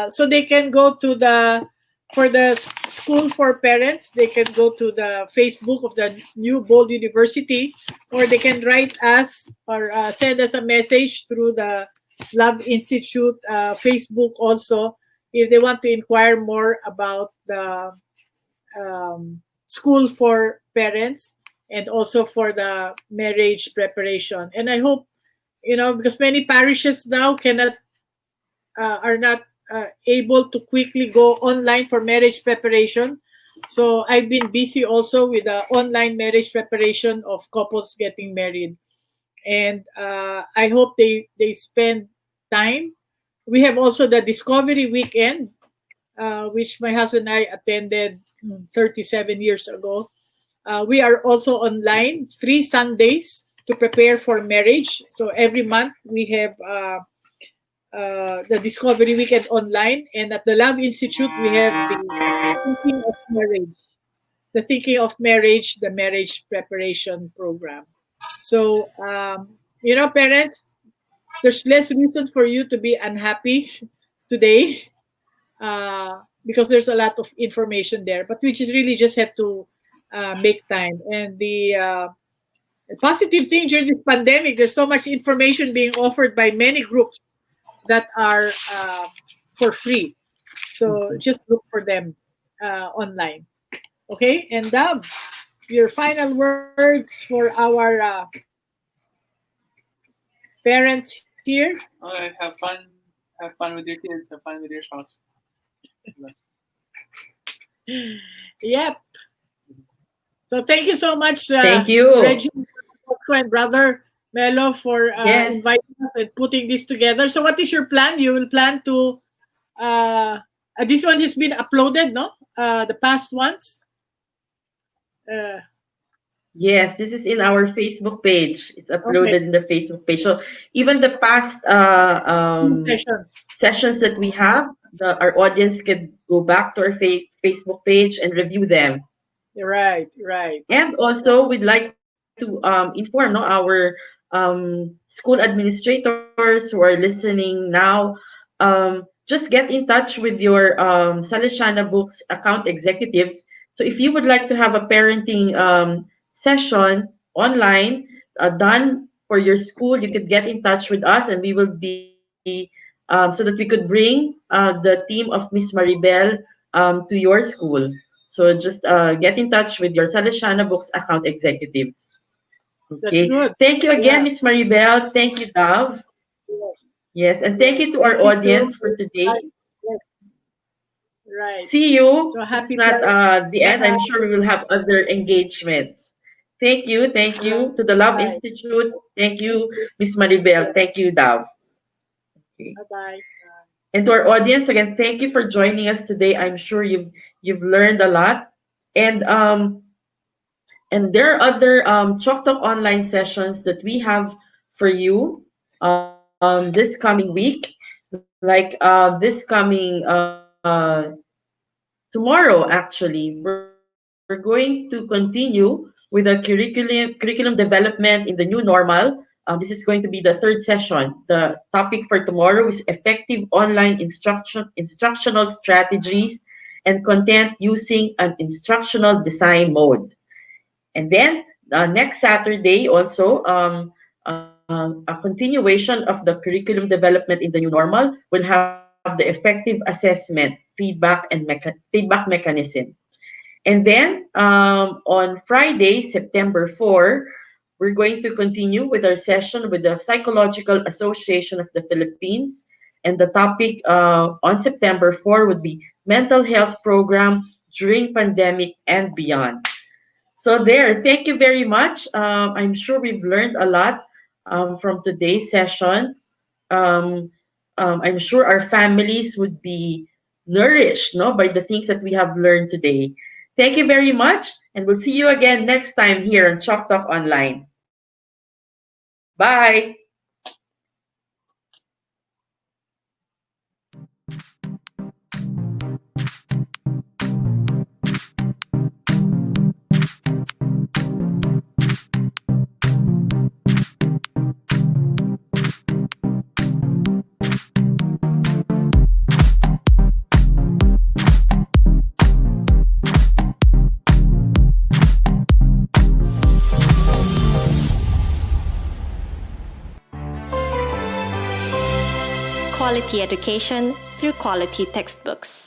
So they can go to for the School for Parents, they can go to the Facebook of the New Bold University, or they can write us or send us a message through the Love Institute Facebook also, if they want to inquire more about the School for Parents and also for the marriage preparation. And I hope, because many parishes now are not able to quickly go online for marriage preparation. So I've been busy also with the online marriage preparation of couples getting married, and I hope they spend time. We have also the Discovery Weekend, which my husband and I attended 37 years ago. We are also online 3 Sundays to prepare for marriage. So every month we have the Discovery Weekend online, and at the Love Institute we have the Thinking of Marriage, the marriage preparation program. So parents, there's less reason for you to be unhappy today, because there's a lot of information there. But we just have to make time. And the positive thing during this pandemic, there's so much information being offered by many groups that are for free. So just look for them online. Okay, and Dub, your final words for our parents here. Okay, have fun. Have fun with your kids. Have fun with your spouse. Yep. So thank you so much, Thank you. Reggie and Brother Melo, for Yes. inviting us and putting this together. So what is your plan? You will plan to, this one has been uploaded, no? The past ones? Yes, this is in our Facebook page. It's Okay. uploaded in the Facebook page. So even the past Sessions. sessions that we have, our audience could go back to our Facebook page and review them. Right. And also, we'd like to inform our school administrators who are listening now. Just get in touch with your Salesiana Books account executives. So if you would like to have a parenting session online done for your school, you could get in touch with us, and we will be so that we could bring the team of Miss Maribel to your school. So just get in touch with your Salesiana Books account executives. Okay. That's good. Thank you again, Yeah. Miss Maribel. Thank you, Dav. Yes, and thank you to our Thank you audience too. for today. Yes. Right. See you. So happy It's not the end. I'm Bye. sure we will have other engagements. Thank you. Thank you to the Love Bye. Institute. Thank you, Miss Maribel. Thank you, Dav. Okay. Bye. And to our audience, again, thank you for joining us today. I'm sure you've learned a lot. And there are other Chalk Talk online sessions that we have for you this coming week. Like this coming tomorrow, actually, we're going to continue with our curriculum development in the new normal. This is going to be the third session. The topic for tomorrow is effective online instructional strategies and content using an instructional design mode. And then next Saturday also, a continuation of the curriculum development in the new normal will have the effective assessment, feedback mechanism. And then on Friday, September 4, we're going to continue with our session with the Psychological Association of the Philippines. And the topic on September 4 would be mental health program during pandemic and beyond. So there, thank you very much. I'm sure we've learned a lot from today's session. I'm sure our families would be nourished, no, by the things that we have learned today. Thank you very much, and we'll see you again next time here on Chalk Talk Online. Bye. Quality education through quality textbooks.